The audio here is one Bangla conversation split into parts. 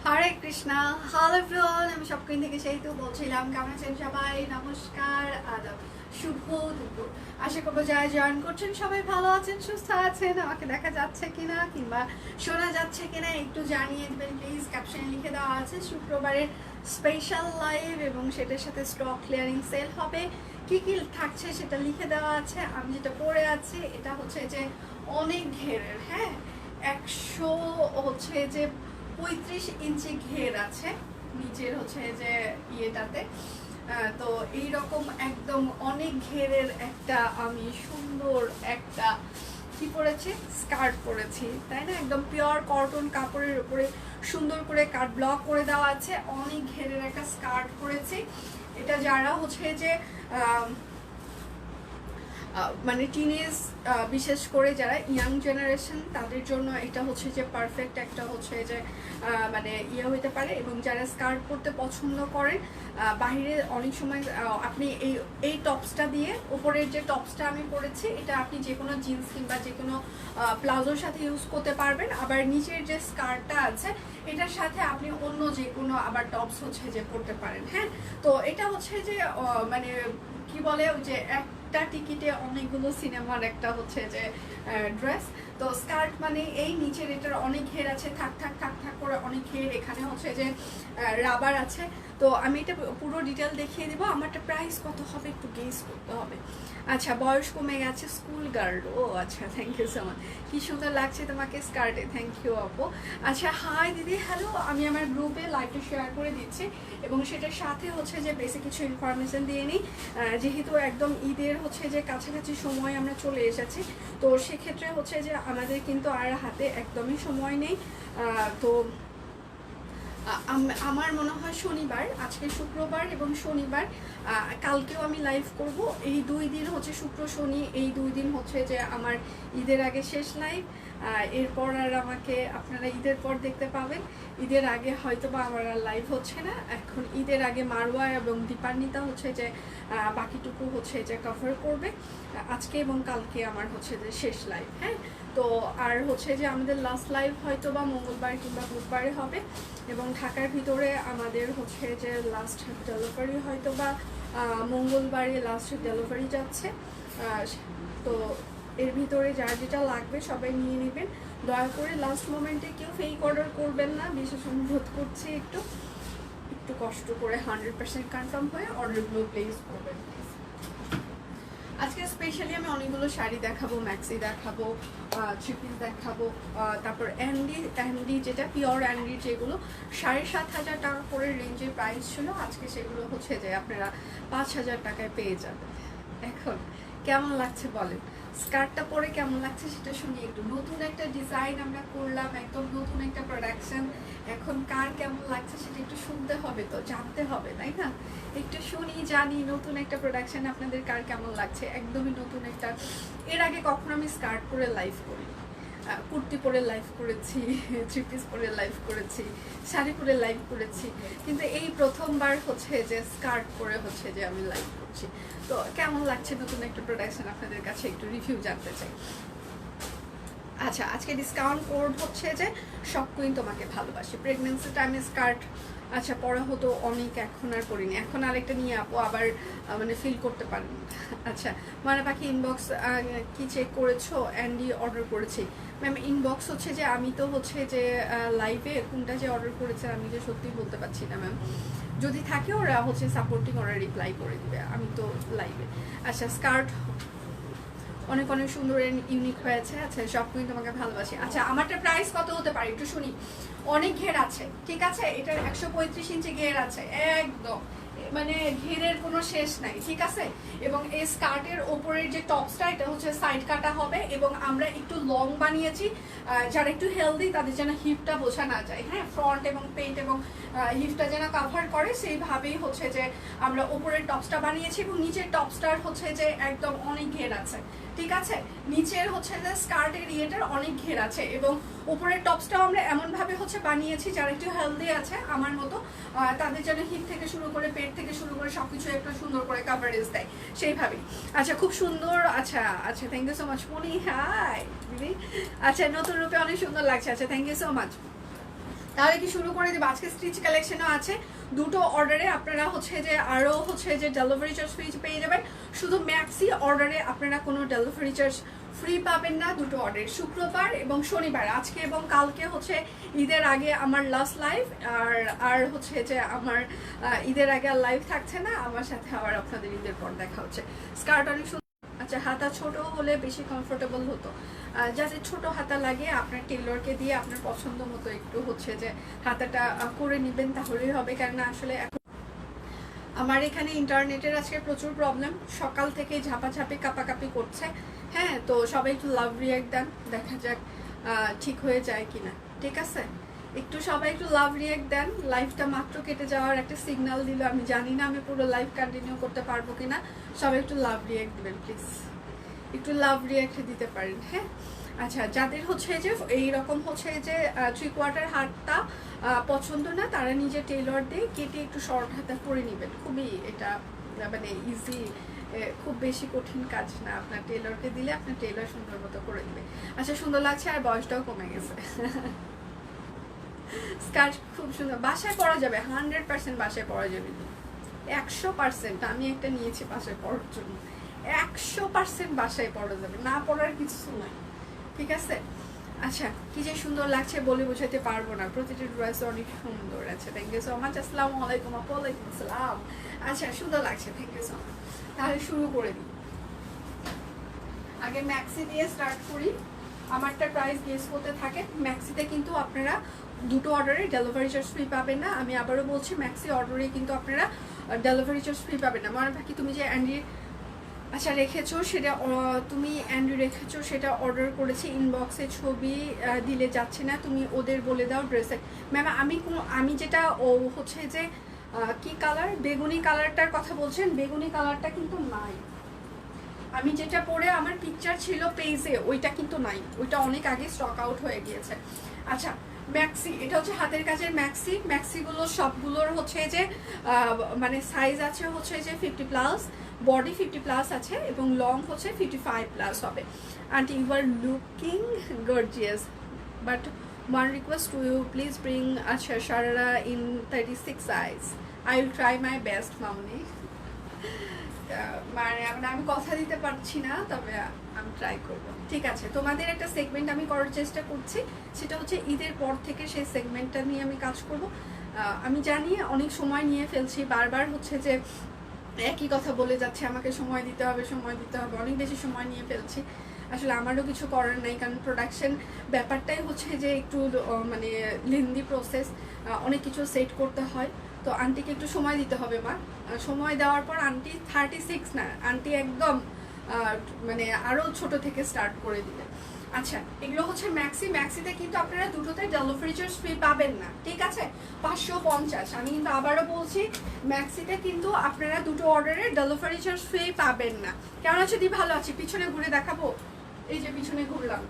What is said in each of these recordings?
হরে কৃষ্ণা, হ্যালো এভরিওয়ান। আমি সবকিন থেকে সেই তো বলছিলাম, কেমন আছেন সবাই? নমস্কার, আদাব, শুভ দুপুর। আশা করবো যারা জয়েন করছেন সবাই ভালো আছেন, সুস্থ আছেন। আমাকে দেখা যাচ্ছে কিনা কিংবা শোনা যাচ্ছে কিনা একটু জানিয়ে দেবেন প্লিজ। ক্যাপশনে লিখে দেওয়া আছে শুক্রবারের স্পেশাল লাইভ এবং সেটার সাথে স্টক ক্লিয়ারিং সেল হবে। কি কি থাকছে সেটা লিখে দেওয়া আছে। আমি যেটা পরে আছি এটা হচ্ছে যে অনেক ঘেরের, হ্যাঁ, 100 হচ্ছে যে 35 ইঞ্চি ঘের আছে নিচের হচ্ছে যে ইয়েটাতে। তো এইরকম একদম অনেক ঘেরের একটা আমি সুন্দর একটা কি পরেছি, স্কার্ট পরেছি, তাই না? একদম পিওর কটন কাপড়ের উপরে সুন্দর করে কাট ব্লক করে দেওয়া আছে। অনেক ঘেরের একটা স্কার্ট পরেছি। এটা যারা হচ্ছে যে মানে টিনেজ, বিশেষ করে যারা ইয়াং জেনারেশন তাদের জন্য এটা হচ্ছে যে পারফেক্ট একটা হচ্ছে যে মানে ইয়ে হইতে পারে। এবং যারা স্কার্ট পরতে পছন্দ করেন, বাইরে অনেক সময় আপনি এই টপসটা দিয়ে, উপরের যে টপসটা আমি পরেছি এটা আপনি যে কোনো জিন্স কিংবা যে কোনো প্লাজোর সাথে ইউজ করতে পারবেন। আবার নিচের যে স্কার্টটা আছে এটার সাথে আপনি অন্য যে কোনো আবার টপস হচ্ছে যে পরতে পারেন। হ্যাঁ, তো এটা হচ্ছে যে মানে কি বলে যে একটা টিকিটে অনেকগুলো সিনেমার একটা হচ্ছে যে ড্রেস। তো স্কার্ট মানে এই নিচের এটার অনেক ঘের আছে, থাক থাক থাক থাক করে অনেক ঘের। এখানে হচ্ছে যে রাবার আছে। তো আমি এটা পুরো ডিটেল দেখিয়ে দেবো। আমারটা প্রাইস কত হবে একটু গেস করতে হবে। আচ্ছা, বয়স কমে গেছে, স্কুল গার্ল। ও আচ্ছা, থ্যাংক ইউ সো মাচ। কি সুন্দর লাগছে তোমাকে স্কার্টে, থ্যাংক ইউ আপু। আচ্ছা, হাই দিদি, হ্যালো। আমি আমার গ্রুপে লাইভটা শেয়ার করে দিচ্ছি এবং সেটার সাথে হচ্ছে যে বেশি কিছু ইনফরমেশন দিয়ে নিই। যেহেতু একদম ঈদের হচ্ছে যে কাছাকাছি সময় আমরা চলে এসেছি, তো সেক্ষেত্রে হচ্ছে যে আমাদের কিন্তু আর হাতে একদমই সময় নেই। তো আমার মনে হয় শনিবার, আজকে শুক্রবার এবং শনিবার, কালকেও আমি লাইভ করব। এই 2 দিন হচ্ছে শুক্র শনি, এই 2 দিন হচ্ছে যে আমার ঈদের আগে শেষ লাইভ। এরপর আর আমাকে আপনারা ঈদের পর দেখতে পাবেন। ঈদের আগে হয়তো বা আমার আর লাইভ হচ্ছে না। এখন ঈদের আগে মারওয়া এবং দীপান্বিতা হচ্ছে যে বাকিটুকু হচ্ছে যে কভার করবে। আজকে এবং কালকে আমার হচ্ছে যে শেষ লাইভ। হ্যাঁ, তো আর হচ্ছে যে আমাদের লাস্ট লাইভ হয়তো বা মঙ্গলবার কিংবা বুধবারে হবে। এবং ঢাকার ভিতরে আমাদের হচ্ছে যে লাস্ট ডেলিভারি হয়তো বা মঙ্গলবারে লাস্ট ডেলিভারি যাচ্ছে। তো এর ভিতরে যার যেটা লাগবে সবাই নিয়ে নেবেন। দয়া করে লাস্ট মোমেন্টে কেউ ফেক অর্ডার করবেন না, বিশেষ অনুরোধ করছি। একটু একটু কষ্ট করে 100% কনফার্ম হয়ে অর্ডারগুলো প্লেস করবেন। আজকে স্পেশালি আমি অনেকগুলো শাড়ি দেখাবো, ম্যাক্সি দেখাবো, থ্রি পিস দেখাবো। তারপর অ্যান্ডি যেটা পিওর অ্যান্ডি, যেগুলো 7,500 টাকা করে রেঞ্জের প্রাইস ছিল, আজকে সেগুলো হচ্ছে যে আপনারা 5,000 টাকায় পেয়ে যাবেন। এখন কেমন লাগছে বলেন? স্কার্টটা পরে কেমন লাগছে সেটা শুনি একটু। নতুন একটা ডিজাইন আমরা করলাম, একদম নতুন একটা প্রোডাকশন। এখন কার কেমন লাগছে সেটা একটু শুনতে হবে, তো জানতে হবে, তাই না? একটু শুনি, জানি নতুন একটা প্রোডাকশন আপনাদের কার কেমন লাগছে। একদমই নতুন একটা, এর আগে কখনো আমি স্কার্ট পরে লাইভ করি, কুর্তি পরে লাইভ করেছি, থ্রি পিস পরে লাইভ করেছি, শাড়ি পরে লাইভ করেছি, কিন্তু এই প্রথমবার হচ্ছে যে স্কার্ট পরে হচ্ছে যে আমি লাইভ করছি। তো কেমন লাগছে নতুন একটা প্রোডাকশন আপনাদের কাছে একটু রিভিউ জানতে চাই। আচ্ছা, আজকে ডিসকাউন্ট কোড হচ্ছে যে সব কুইন তোমাকে ভালোবাসি। প্রেগনেন্সি টাইমে স্কার্ট আচ্ছা পরা হতো অনেক, এখন আর করিনি। এখন আরেকটা নিয়ে আপু আবার মানে ফিল করতে পারেন। আচ্ছা, মানে পাখি ইনবক্স কি চেক করেছো? অ্যান্ডি অর্ডার করেছি ম্যাম। ইনবক্স হচ্ছে যে আমি তো হচ্ছে যে লাইভে কোনটা যে অর্ডার করেছে আমি যে সত্যি বলতে পারছি না ম্যাম। যদি থাকে ওরা হচ্ছে সাপোর্টিং, ওরা রিপ্লাই করে দিবে, আমি তো লাইভে। আচ্ছা, স্কার্ট অনেক অনেক সুন্দর ইউনিক হয়েছে। আচ্ছা, সব কিন্তু তোমাকে ভালোবাসি। আচ্ছা, আমারটা প্রাইস কত হতে পারে একটু শুনি। অনেক ঘের আছে, ঠিক আছে? এটার 135 ইঞ্চি ঘের আছে, একদম মানে ঘেরের কোনো শেষ নাই, ঠিক আছে? এবং এই স্কার্টের ওপরের যে টপসটা এটা হচ্ছে সাইড কাটা হবে এবং আমরা একটু লং বানিয়েছি, যারা একটু হেলদি তাদের যেন হিপটা বোঝা না যায়। হ্যাঁ, ফ্রন্ট এবং পেট এবং হিপটা যেন কাভার করে সেইভাবেই হচ্ছে যে আমরা ওপরের টপসটা বানিয়েছি। এবং নিচের টপসটার হচ্ছে যে একদম অনেক ঘের আছে, ঠিক আছে? নিচের হচ্ছে যে স্কার্টের ইয়েটার অনেক ঘের আছে এবং উপরের টপসটাও আমরা এমনভাবে হচ্ছে বানিয়েছি যারা একটু হেলদি আছে আমার মতো, তাদের যেন হিপ থেকে শুরু করে পেট থেকে শুরু করে সবকিছু একটা সুন্দর করে কাভারেজ দেয় সেইভাবেই। আচ্ছা, খুব সুন্দর। আচ্ছা আচ্ছা, থ্যাংক ইউ সো মাচ মনি। হাই দিদি। আচ্ছা, নতুন রূপে অনেক সুন্দর লাগছে। আচ্ছা, থ্যাংক ইউ সো মাচ। তাহলে কি শুরু করে দেবো? আজকে স্টিচ কালেকশনও আছে, দুটো অর্ডারে আপনারা হচ্ছে যে আরও হচ্ছে যে ডেলিভারি চার্জ ফ্রি পেয়ে যাবেন। শুধু ম্যাক্সি অর্ডারে আপনারা কোনো ডেলিভারি চার্জ ফ্রি পাবেন না। দুটো অর্ডার শুক্রবার এবং শনিবার, আজকে এবং কালকে হচ্ছে ঈদের আগে আমার লাস্ট লাইভ, আর হচ্ছে যে আমার ঈদের আগে আর লাইভ থাকছে না, আমার সাথে আবার আপনাদের ঈদের পর দেখা হচ্ছে। স্কার্ট অনেক সুন্দর। আচ্ছা, হাতা ছোট হলে বেশি কমফোর্টেবল হতো। যাদের ছোট হাতা লাগে আপনার টেলরকে দিয়ে আপনার পছন্দ মতো একটু হচ্ছে যে হাতাটা করে নেবেন, তাহলেই হবে। কেননা আসলে আমার এখানে ইন্টারনেটের আজকে প্রচুর প্রবলেম, সকাল থেকে ঝাপাঝাপি কাপাকাপি করছে। হ্যাঁ, তো সবাই একটু লাভ রিয়াক্ট দেন, দেখা যাক ঠিক হয়ে যায় কিনা। ঠিক আছে, একটু সবাই একটু লাভ রিয়াক্ট দেন। লাইভটা মাত্র কেটে যাওয়ার একটা সিগন্যাল দিল, আমি জানি না আমি পুরো লাইভ কন্টিনিউ করতে পারবো কিনা। সবাই একটু লাভ রিয়াক্ট দেবেন প্লিজ, একটু লাভ রিয়াক্ট দিতে পারেন। হ্যাঁ, আচ্ছা, যাদের হচ্ছে যে এইরকম হচ্ছে যে 3/4 হাতটা পছন্দ না, তারা নিজে টেলর দিয়ে কেটে একটু শর্ট হাতা করে নেবেন। খুবই এটা মানে ইজি, খুব বেশি কঠিন কাজ না। আপনার টেলরকে দিলে আপনার টেলর সুন্দর মতো করে দিবে। আচ্ছা, সুন্দর লাগছে, আর বয়সটাও কমে গেছে। স্কার্ট খুব সুন্দর, বাসায় পরা যাবে, 100% বাসায় পরা যাবে, 100%। আমি একটা নিয়েছি বাসায় পরার জন্য, 100% বাসায় পরা যাবে, না পরার কিছু নাই। ঠিক আছে, আচ্ছা, কি যে সুন্দর লাগছে বলে বোঝাতে পারবো না। প্রতিটি ড্রেস অনেক সুন্দর আছে। Thank you so much. আসসালামু আলাইকুম আপু। ওয়ালাইকুম আসসালাম। আচ্ছা, সুন্দর লাগছে, থ্যাংক ইউ সো মাচ। তাহলে শুরু করে দিই। আগে ম্যাক্সি দিয়ে স্টার্ট করি। আমারটা প্রাইস গেস করতে থাকে। ম্যাক্সিতে কিন্তু আপনারা দুটো অর্ডারে ডেলিভারি চার্জ ফ্রি পাবেন না। আমি আবারও বলছি, ম্যাক্সি অর্ডারে কিন্তু আপনারা ডেলিভারি চার্জ ফ্রি পাবেন না। মনে বাকি তুমি যে অ্যান্ডি আচ্ছা রেখেছো, সেটা তুমি অ্যান্ডি রেখেছো, সেটা অর্ডার করেছি, ইনবক্সে ছবি দিলে যাচ্ছে না, তুমি ওদের বলে দাও ড্রেসে। ম্যাম আমি যেটা ও হচ্ছে যে কি কালার, বেগুনি কালারটার কথা বলছেন, বেগুনি কালারটা কিন্তু নাই। আমি যেটা পরে আমার পিকচার ছিল পেজে, ওইটা কিন্তু নাই, ওইটা অনেক আগে স্টক আউট হয়ে গিয়েছে। আচ্ছা, ম্যাক্সি, এটা হচ্ছে হাতের কাজের ম্যাক্সি। ম্যাক্সিগুলো সবগুলোর হচ্ছে যে মানে সাইজ আছে হচ্ছে যে 50+, বডি 50+ আছে এবং লং হচ্ছে 55+ হবে। And you are looking gorgeous, but one request to you, please bring আচ্ছা sharara in 36 size. I will try my best, মামনি। মানে আমি কথা দিতে পারছি না, তবে আমি ট্রাই করব। ঠিক আছে, তোমাদের একটা সেগমেন্ট আমি করার চেষ্টা করছি, সেটা হচ্ছে ঈদের পর থেকে সেই সেগমেন্টটা নিয়ে আমি কাজ করব। আমি জানি অনেক সময় নিয়ে ফেলছি, বারবার হচ্ছে যে একই কথা বলে যাচ্ছে, আমাকে সময় দিতে হবে, সময় দিতে হবে, অনেক বেশি সময় নিয়ে ফেলছি। আসলে আমারও কিছু করার নাই, কারণ প্রোডাকশন ব্যাপারটাই হচ্ছে যে একটু মানে লেন্দি প্রসেস, অনেক কিছু সেট করতে হয়। তো আন্টিকে একটু সময় দিতে হবে মা। সময় দেওয়ার পর আন্টি 36 না, আন্টি একদম মানে আরও ছোট থেকে স্টার্ট করে দিবে। আচ্ছা, এগুলো হচ্ছে ম্যাক্সি। ম্যাক্সিতে কিন্তু আপনারা দুটোতে ডেলিভারি চার্জ ফ্রি পাবেন না। ঠিক আছে, 550। আমি কিন্তু আবারও বলছি, ম্যাক্সিতে কিন্তু আপনারা দুটো অর্ডারে ডেলিভারি চার্জ ফ্রি পাবেন না। কেমন আছে দি? ভালো আছি। পিছনে ঘুরে দেখাবো, এই যে পিছনে ঘুরলাম।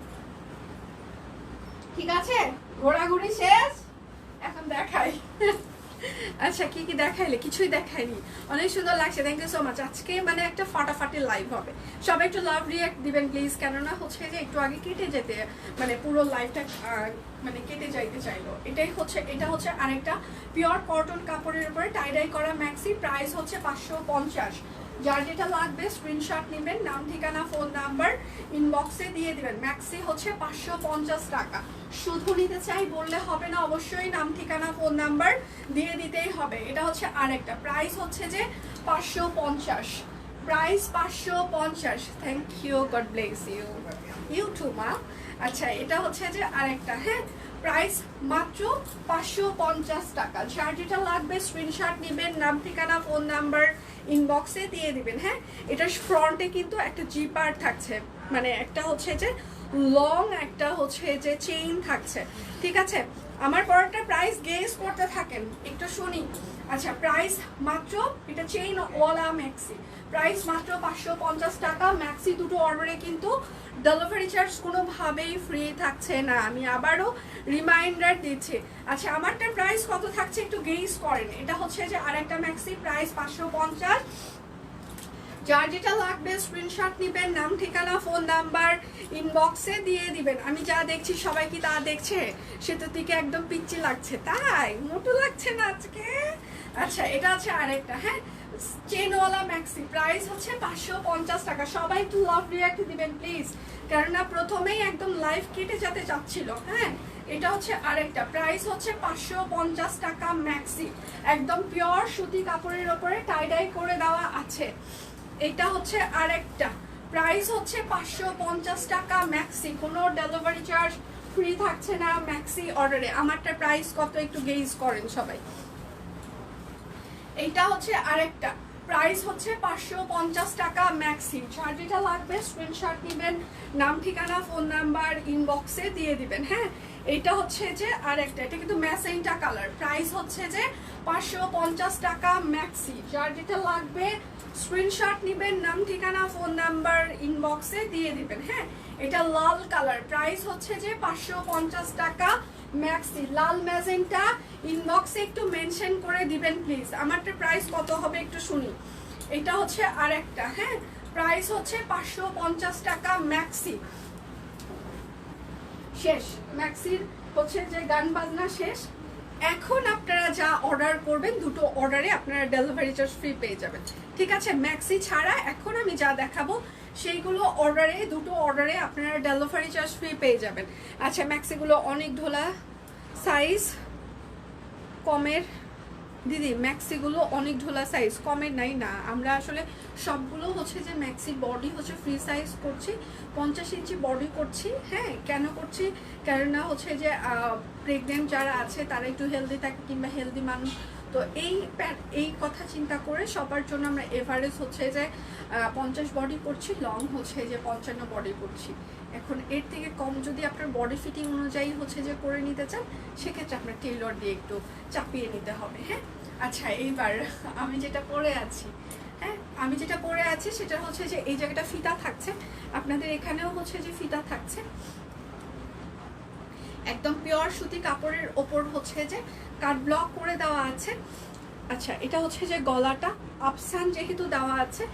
ঠিক আছে, ঘোরাঘুরি শেষ, এখন দেখাই। আচ্ছা, কি কি দেখাইলে? কিছুই দেখায়নি। অনেক সুন্দর লাগছে, থ্যাংক ইউ সো মাচ। আজকে মানে একটা ফাটাফাটি লাইভ হবে, সবাই একটু লাভ রিয়াক্ট দিবেন প্লিজ। কেননা হচ্ছে যে একটু আগে কেটে যেতে, মানে পুরো লাইভটা মানে কেটে যাইতে চাইলো। এটা হচ্ছে আরেকটা পিওর কটন কাপড়ের উপরে টাইডাই করা ম্যাক্সি। প্রাইস হচ্ছে 550। যার যেটা লাগবে স্ক্রিনশট নেবেন, নাম ঠিকানা ফোন নাম্বার ইনবক্সে দিয়ে দিবেন। ম্যাক্সি হচ্ছে 550 টাকা। শুধু নিতে চাই বললে হবে না, অবশ্যই নাম ঠিকানা ফোন নাম্বার দিয়ে দিতেই হবে। এটা হচ্ছে আরেকটা, প্রাইস হচ্ছে যে 550, price 550। Thank you, God bless you, you too মা। আচ্ছা, এটা হচ্ছে যে আরেকটা, হ্যাঁ, প্রাইস মাত্র 550 টাকা। যার যেটা লাগবে স্ক্রিনশট নেবেন, নাম ঠিকানা ফোন নাম্বার ইনবক্সে দিয়ে দিবেন। হ্যাঁ, এটার ফ্রন্টে কিন্তু একটা জিপার থাকছে, মানে একটা হচ্ছে যে লং, একটা হচ্ছে যে চেইন থাকছে। ঠিক আছে, আমার পরেরটা প্রাইস গেস করতে থাকেন, একটু শুনি। আচ্ছা, প্রাইস মাত্র, এটা চেইন ওয়ালা ম্যাক্সি, প্রাইস মাত্র 550 টাকা। ম্যাক্সি দুটো অর্ডারে কিন্তু ডেলিভারি চার্জ কোনোভাবেই ফ্রি থাকছে না, আমি আবারও রিমাইন্ডার দিচ্ছি। আচ্ছা, আমারটার প্রাইস কত থাকছে একটু গেস করেন। এটা হচ্ছে যে আরেকটা ম্যাক্সি, প্রাইস 550। যার যেটা লাগবে স্ক্রিনশট নেবেন, নাম ঠিকানা ফোন নাম্বার ইনবক্সে দিয়ে দিবেন। আমি যা দেখছি সবাই কি তা দেখছে? সেটার দিকে একদম পিচ্ছি লাগছে, তাই মোটু লাগছে না আজকে। আচ্ছা এটা আছে আরেকটা, হ্যাঁ চেনওয়ালা ম্যাক্সি, প্রাইস হচ্ছে 550 টাকা। সবাই একটু লাভ রিয়াক্ট দিবেন প্লিজ, কেননা প্রথমেই একদম লাইভ কেটে যেতে চাচ্ছিল। হ্যাঁ এটা হচ্ছে আরেকটা, প্রাইস হচ্ছে 550 টাকা ম্যাক্সি, একদম পিওর সুতি কাপড়ের ওপরে টাই করে দেওয়া আছে। এটা হচ্ছে আরেকটা, প্রাইস হচ্ছে 550 টাকা ম্যাক্সি, কোনো ডেলিভারি চার্জ ফ্রি থাকছে না ম্যাক্সি অর্ডারে। আমারটা প্রাইস কত একটু গেজ করেন সবাই। এইটা হচ্ছে আরেকটা, প্রাইস হচ্ছে 550 টাকা ম্যাক্সি। যার যেটা লাগবে স্ক্রিনশট নেবেন, নাম ঠিকানা ফোন নাম্বার ইনবক্সে দিয়ে দিবেন। হ্যাঁ এটা হচ্ছে যে আরেকটা, এটা কিন্তু ম্যাসেন্টা কালার, প্রাইস হচ্ছে যে 550 টাকা ম্যাক্সি। যার যেটা লাগবে স্ক্রিনশট নেবেন, নাম ঠিকানা ফোন নাম্বার ইনবক্সে দিয়ে দিবেন। হ্যাঁ এটা লাল কালার, প্রাইস হচ্ছে যে 550 টাকা ম্যাক্সি, লাল ম্যাজেন্টা। ইনবক্সে একটু মেনশন করে দিবেন প্লিজ, আমারটা প্রাইস কত হবে একটু শুনি। এটা হচ্ছে আরেকটা, হ্যাঁ প্রাইস হচ্ছে 550 টাকা ম্যাক্সি। শেষ ম্যাক্সির হচ্ছে যে গান বাজনা শেষ। এখন আপনারা যা অর্ডার করবেন দুটো অর্ডারে আপনারা ডেলিভারি চার্জ ফ্রি পেয়ে যাবেন, ঠিক আছে? ম্যাক্সি ছাড়া এখন আমি যা দেখাবো সেইগুলো অর্ডারে, দুটো অর্ডারে আপনারা ডেলিভারি চার্জ ফ্রি পেয়ে যাবেন। আচ্ছা ম্যাক্সিগুলো অনেক ঢোলা সাইজ, কমের দিদি ম্যাক্সিগুলো অনেক ঢোলা সাইজ, কমের নাই না। আমরা আসলে সবগুলো হচ্ছে যে ম্যাক্সির বডি হচ্ছে ফ্রি সাইজ করছি, 50 ইঞ্চি বডি করছি। হ্যাঁ কেন করছি? কেননা হচ্ছে যে প্রেগনেন্ট যারা আছে তারা একটু হেলদি থাকে, কিংবা হেলদি মানুষ, তো এই কথা চিন্তা করে সবার জন্য আমরা এভারেজ হচ্ছে যে 50 বডি করছি, লং হচ্ছে যে 55 বডি করছি। এখন এর থেকে কম যদি আপনার বডি ফিটিং অনুযায়ী হচ্ছে যে করে নিতে চান, সেক্ষেত্রে আপনার টেইলর দিয়ে একটু চাপিয়ে নিতে হবে। হ্যাঁ আচ্ছা এইবার আমি যেটা পরে আছি, হ্যাঁ আমি যেটা পরে আছি সেটা হচ্ছে যে এই জায়গাটা ফিতা থাকছে, আপনাদের এখানেও হচ্ছে যে ফিতা থাকছে, একদম পিওর সুতি কাপড়ের ওপর হচ্ছে যে কাট ব্লক করে দেওয়া আছে। আচ্ছা এটা হচ্ছে যে গলাটা আফসান যেহেতু দেওয়া আছে,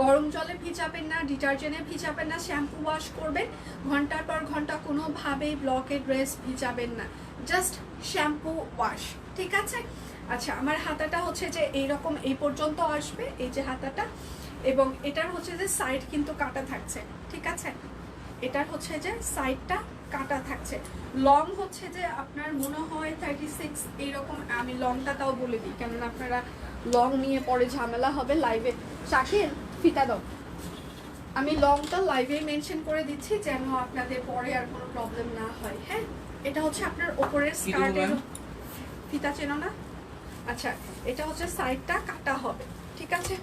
গরম জলে ভিজাবেন না, ডিটারজেন্টে ভিজাবেন না, শ্যাম্পু ওয়াশ করবেন, ঘন্টার পর ঘন্টা কোনোভাবেই ব্লকের ড্রেস ভিজাবেন না, জাস্ট শ্যাম্পু ওয়াশ, ঠিক আছে? আচ্ছা আমার হাতাটা হচ্ছে যে এইরকম এই পর্যন্ত আসবে, এই যে হাতাটা, এবং এটার হচ্ছে যে সাইড কিন্তু কাটা থাকছে, ঠিক আছে? এটার হচ্ছে যে সাইডটা কাটা থাকছে। লং হচ্ছে যে আপনার মনে হয় 36 এইরকম, আমি লংটা তাও বলে দিই, কেননা আপনারা লং নিয়ে পরে ঝামেলা হবে লাইভে। শাকিল ফিতা দাও, আমি লংটা লাইভে মেনশন করে দিচ্ছি যেন আপনাদের পরে আর কোনো প্রবলেম না হয়। হ্যাঁ এটা হচ্ছে আপনার ওপরের স্কার্টের ফিতা, চেনো না? আচ্ছা এটা হচ্ছে সাইডটা কাটা হবে, ঠিক আছে?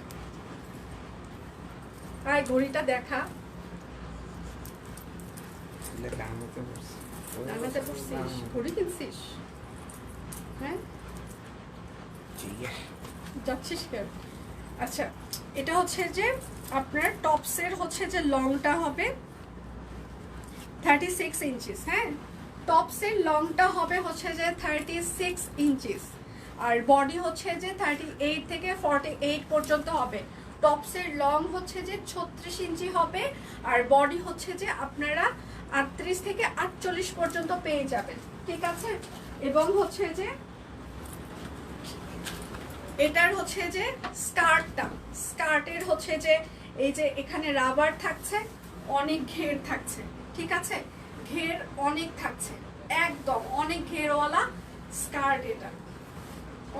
আর ঘড়িটা দেখা, ঘড়ি কিনছিস? হ্যাঁ যাচ্ছিস কেন? আচ্ছা এটা হচ্ছে যে আপনার টপসের হচ্ছে যে লংটা হবে 36 ইঞ্চিস। হ্যাঁ টপসের লংটা হবে হচ্ছে যে 36 ইঞ্চিস, আর বডি হচ্ছে যে 38 থেকে 48 পর্যন্ত হবে। টপসের লং হচ্ছে যে 36 ইঞ্চি হবে, আর বডি হচ্ছে যে আপনারা 38 থেকে 48 পর্যন্ত পেয়ে যাবেন, ঠিক আছে? এবং হচ্ছে যে এটার হচ্ছে যে স্কার্টের হচ্ছে যে এই যে এখানে রাবার থাকছে, অনেক ঘের থাকছে, ঠিক আছে? ঘের অনেক থাকছে, একদম অনেক ঘেরওয়ালা স্কার্ট। এটা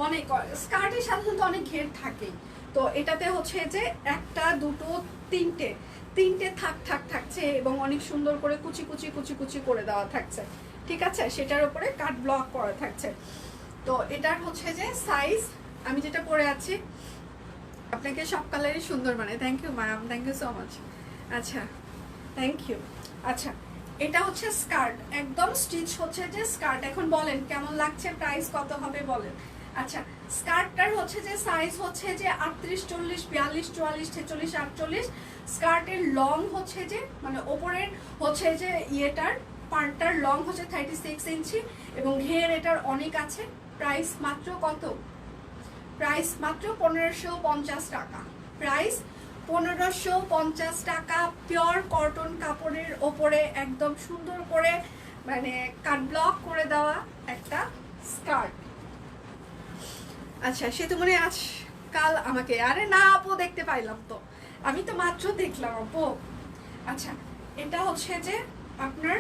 অনেক, স্কার্টের সাথে সাথে অনেক ঘের থাকেই, তো এটাতে হচ্ছে যে একটা দুটো তিনটে থাক থাকছে, এবং অনেক সুন্দর করে কুচি কুচি কুচি কুচি করে দেওয়া থাকছে, ঠিক আছে? সেটার উপরে কাট ব্লক করা থাকছে। তো এটার হচ্ছে যে সাইজ, আমি যেটা পরে আছি, আপনাকে সব কালারই সুন্দর মানে, thank you ma'am, thank you so much. আচ্ছা থ্যাংক ইউ। আচ্ছা এটা হচ্ছে স্কার্ট, একদম স্টিচ হচ্ছে যে স্কার্ট। এখন বলেন কেমন লাগছে, প্রাইস কত হবে বলেন? আচ্ছা স্কার্টটার হচ্ছে যে সাইজ হচ্ছে যে 38, 40, 42, 44, 46, 48। স্কার্টের লং হচ্ছে যে মানে ওপরের হচ্ছে যে ইয়েটার পার্টটার লং হচ্ছে 36 ইঞ্চি, এবং ঘের এটার অনেক আছে। প্রাইস মাত্র কত? প্রাইস মাত্র 1550 টাকা, প্রাইস 1550 টাকা পিওর কটন কাপড়ের ওপরে একদম সুন্দর করে মানে কাট ব্লক করে দেওয়া একটা স্কার্ট। আচ্ছা সে তো মনে আজ কাল আমাকে, আরে না আপু দেখতে পাইলাম তো, আমি তো মাত্র দেখলাম আপু। আচ্ছা এটা হচ্ছে যে আপনার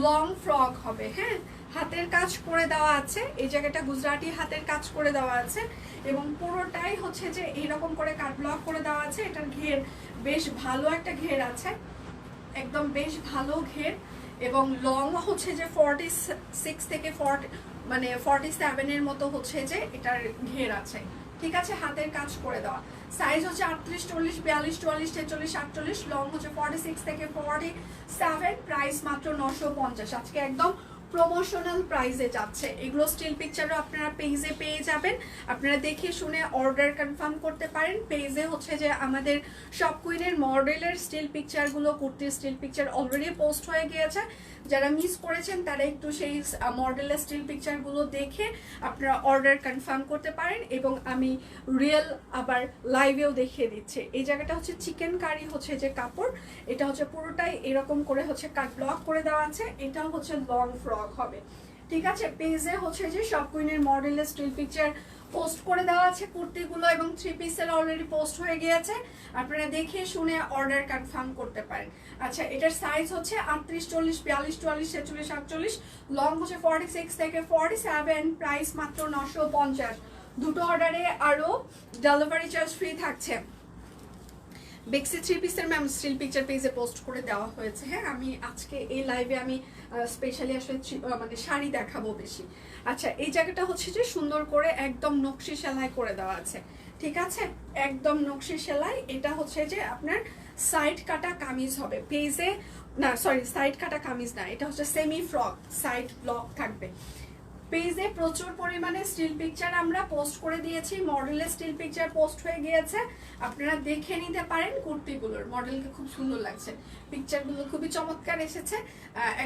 লং ফ্রক হবে, হ্যাঁ, হাতের কাজ করে দেওয়া আছে, এই জায়গাটা গুজরাটি হাতের কাজ করে দেওয়া আছে এবং পুরোটাই হচ্ছে যে এইরকম করে কাট ব্লক করে দেওয়া আছে। এটার ঘের বেশ ভালো একটা ঘের আছে, একদম বেশ ভালো ঘের এবং লং হচ্ছে যে 46 থেকে 40 মানে 47 এর মতো হচ্ছে যে এটার ঘের আছে, ঠিক আছে, হাতের কাজ করে দেওয়া। সাইজ হচ্ছে 38, 40, 42, 44, 43, 48, লং হচ্ছে 46 থেকে 47, প্রাইস মাত্র 950। আজকে একদম প্রমোশনাল প্রাইসে যাচ্ছে। এগুলো স্টিল পিকচারও আপনারা পেজে পেয়ে যাবেন, আপনারা দেখে শুনে অর্ডার কনফার্ম করতে পারেন। পেজে হচ্ছে যে আমাদের সব কুইনের মডেলের স্টিল পিকচারগুলো, কুর্তির স্টিল পিকচার অলরেডি পোস্ট হয়ে গিয়েছে, যারা মিস করেছেন তারা একটু সেই মডেলের স্টিল পিকচারগুলো দেখে আপনারা অর্ডার কনফার্ম করতে পারেন এবং আমি রিয়েল আবার লাইভেও দেখিয়ে দিচ্ছি। এই জায়গাটা হচ্ছে চিকেন কারি হচ্ছে যে কাপড়, এটা হচ্ছে পুরোটাই এরকম করে হচ্ছে কাট ব্লক করে দেওয়া আছে, এটাও হচ্ছে লং ফ্রক হবে, ঠিক আছে। পেজে হচ্ছে যে সব কুইনের মডেলের স্টিল পিকচার পোস্ট করে দেওয়া আছে, কুর্তিগুলো এবং থ্রি পিসের অলরেডি পোস্ট হয়ে গিয়েছে, আপনারা দেখে শুনে অর্ডার কনফার্ম করতে পারেন। আচ্ছা এটার সাইজ হচ্ছে 38, 40, 42, 44, 46, 48, লং হচ্ছে 46 থেকে 47, প্রাইস মাত্র 950। দুটো অর্ডারে আরো ডেলিভারি চার্জ ফ্রি থাকছে। বেক্সি থ্রি পিসের ম্যাম স্টিল পিকচার পেজে পোস্ট করে দেওয়া হয়েছে, হ্যাঁ, আমি আজকে এই লাইভে আমি স্পেশালি আসলে মানে শাড়ি দেখাবো বেশি। আচ্ছা এই জায়গাটা হচ্ছে যে সুন্দর করে একদম নকশি সেলাই করে দেওয়া আছে, ঠিক আছে, একদম নকশি সেলাই। এটা হচ্ছে যে আপনার সাইড কাটা কামিজ হবে পেজে, না সরি সাইড কাটা কামিজ না, এটা হচ্ছে সেমি ফ্রক, সাইড ব্লক থাকবে। পেজে প্রচুর পরিমাণে স্টিল পিকচার আমরা পোস্ট করে দিয়েছি, মডেলের স্টিল পিকচার পোস্ট হয়ে গিয়েছে, আপনারা দেখে নিতে পারেন। কুর্তিগুলোর মডেলকে খুব সুন্দর লাগছে, পিকচারগুলো খুবই চমৎকার এসেছে,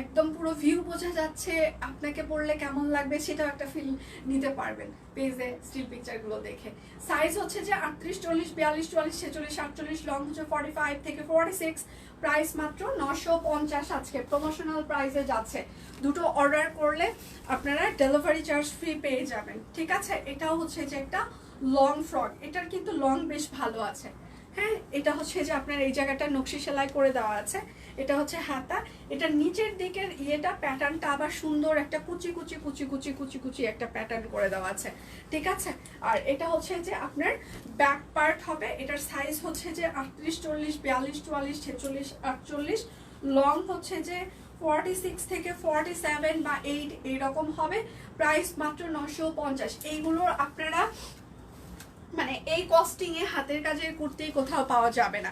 একদম পুরো ভিউ বোঝা যাচ্ছে, আপনাকে পড়লে কেমন লাগবে সেটাও একটা ফিল নিতে পারবেন পেজে স্টিল পিকচারগুলো দেখে। সাইজ হচ্ছে যে 38, 40, 42, 44, 46, 48, লং হচ্ছে 45 থেকে 46, প্রাইস মাত্র 950। আজকে প্রমোশনাল প্রাইসে যাচ্ছে, দুটো অর্ডার করলে আপনারা ডেলিভারি চার্জ ফ্রি পেয়ে যাবেন, ঠিক আছে। এটাও হচ্ছে যে একটা লং ফ্রক, এটার কিন্তু লং বেশ ভালো আছে, হ্যাঁ, এটা হচ্ছে যে আপনার এই জায়গাটা নকশি সেলাই করে দেওয়া আছে, এটা হচ্ছে হাতা, এটা নিচের দিকের ইয়েটা প্যাটার্নটা আবার সুন্দর একটা কুচি কুচি কুচি কুচি কুচি কুচি একটা প্যাটার্ন করে দেওয়া আছে, ঠিক আছে। আর এটা হচ্ছে যে আপনার ব্যাক পার্ট হবে, এটার সাইজ হচ্ছে যে 38, 40, 42, 44, 46, 48, লং হচ্ছে যে 46 থেকে 47 বা 8 এইরকম হবে, প্রাইস মাত্র 950। এইগুলো আপনারা মানে এই কস্টিং এ হাতের কাজের কুর্তি কোথাও পাওয়া যাবে না,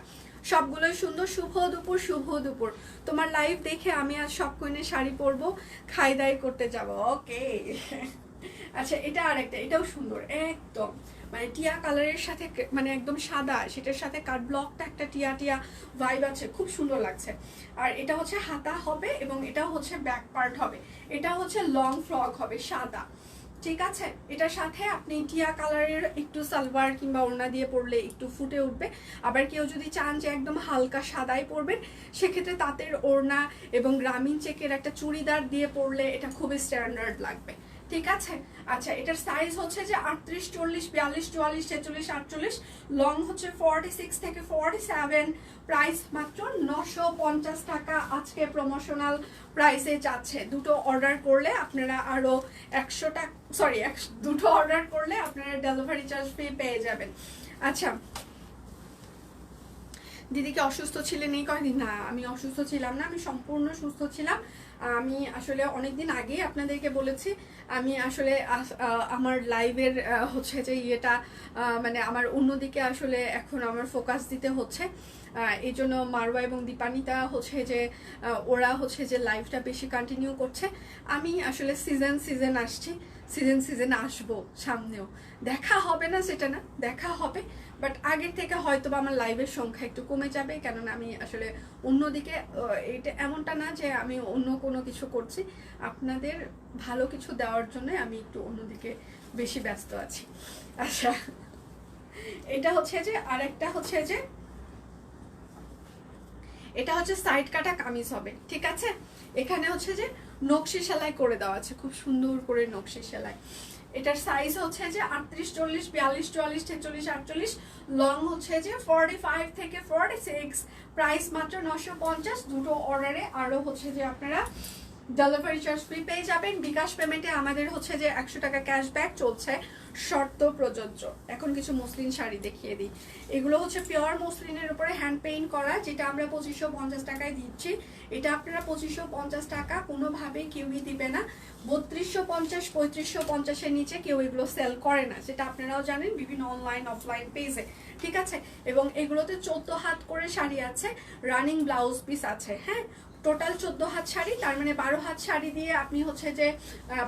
সবগুলোই সুন্দর। শুভ দুপুর, শুভ দুপুর। তোমার লাইভ দেখে আমি আজ সব কুইনের শাড়ি পরবো, খাই দাই করতে যাব, ওকে। আচ্ছা এটা আরেকটা, এটাও সুন্দর একদম, মানে টিয়া কালারের সাথে মানে একদম সাদা, সেটার সাথে কাট ব্লকটা একটা টিয়া টিয়া ভাইব আছে, খুব সুন্দর লাগছে। আর এটা হচ্ছে হাতা হবে এবং এটা হচ্ছে ব্যাক পার্ট হবে, এটা হচ্ছে লং ফ্রক হবে সাদা, ঠিক আছে। এটার সাথে আপনি টিয়া কালারের একটু সালোয়ার কিংবা ওড়না দিয়ে পরলে একটু ফুটে উঠবে। আবার কেউ যদি চান যে একদম হালকা সাদাই পরবেন, সেক্ষেত্রে তাঁতের ওড়না এবং গ্রামীণ চেকের একটা চুড়িদার দিয়ে পরলে এটা খুবই স্ট্যান্ডার্ড লাগবে, ঠিক আছে। আচ্ছা এটার সাইজ হচ্ছে যে 38, 40, 42, 44, 46, 48, লং হচ্ছে 46 থেকে 47, প্রাইস মাত্র 950 টাকা। আজকে প্রমোশনাল প্রাইসে যাচ্ছে, দুটো অর্ডার করলে আপনারা আরো 100 টাকা, সরি দুটো অর্ডার করলে আপনারা ডেলিভারি চার্জ ফ্রি পেয়ে যাবেন। আচ্ছা দিদিকে অসুস্থ ছিলেন এই কয়দিন? না আমি অসুস্থ ছিলাম না, আমি সম্পূর্ণ সুস্থ ছিলাম। আমি আসলে অনেকদিন আগেই আপনাদেরকে বলেছি, আমি আসলে আমার লাইভের হচ্ছে যে ইয়েটা মানে আমার অন্যদিকে আসলে এখন আমার ফোকাস দিতে হচ্ছে, এই জন্য মারওয়া এবং দীপানিতা হচ্ছে যে ওরা হচ্ছে যে লাইভটা বেশি কন্টিনিউ করছে। আমি আসলে সিজন আসছি, সিজন আসবো সামনেও, দেখা হবে না সেটা না, দেখা হবে, বাট আগের থেকে হয়তো বা আমার লাইভের সংখ্যা একটু কমে যাবে, কেননা আমি আসলে অন্যদিকে, এটা এমনটা না যে আমি অন্য কোনো কিছু করছি, আপনাদের ভালো কিছু দেওয়ার জন্য আমি একটু অন্যদিকে বেশি ব্যস্ত আছি। আচ্ছা এটা হচ্ছে যে আরেকটা হচ্ছে যে এটা হচ্ছে সাইড কাটা কামিজ হবে, ঠিক আছে। এখানে হচ্ছে যে নকশি সেলাই করে দেওয়া আছে, খুব সুন্দর করে নকশি সেলাই। এটার সাইজ হচ্ছে যে 38, 40, 42, 44, 46, 48, লং হচ্ছে যে 45 থেকে 46, প্রাইস মাত্র 950। দুটো অর্ডারে আরও হচ্ছে যে আপনারা ডেলিভারি চার্জ ফ্রি পেয়ে যাবেন। বিকাশ পেমেন্টে আমাদের হচ্ছে যে 100 টাকা ক্যাশব্যাক চলছে, শর্ত প্রযোজ্য। এখন কিছু মসলিন শাড়ি দেখিয়ে দিই। এগুলো হচ্ছে পিওর মসলিনের উপরে হ্যান্ড পেইন্ট করা, যেটা আমরা 2550 টাকায় দিচ্ছি। এটা আপনারা 2550 টাকা কোনোভাবেই কেউই দিবে না। 3250, 3550-এর নিচে কেউ এগুলো সেল করে না, সেটা আপনারাও জানেন বিভিন্ন অনলাইন অফলাইন পেজে, ঠিক আছে। এবং এগুলোতে 14 হাত করে শাড়ি আছে, রানিং ব্লাউজ পিস আছে, হ্যাঁ। টোটাল 14 হাত শাড়ি, তার মানে 12 হাত শাড়ি দিয়ে আপনি হচ্ছে যে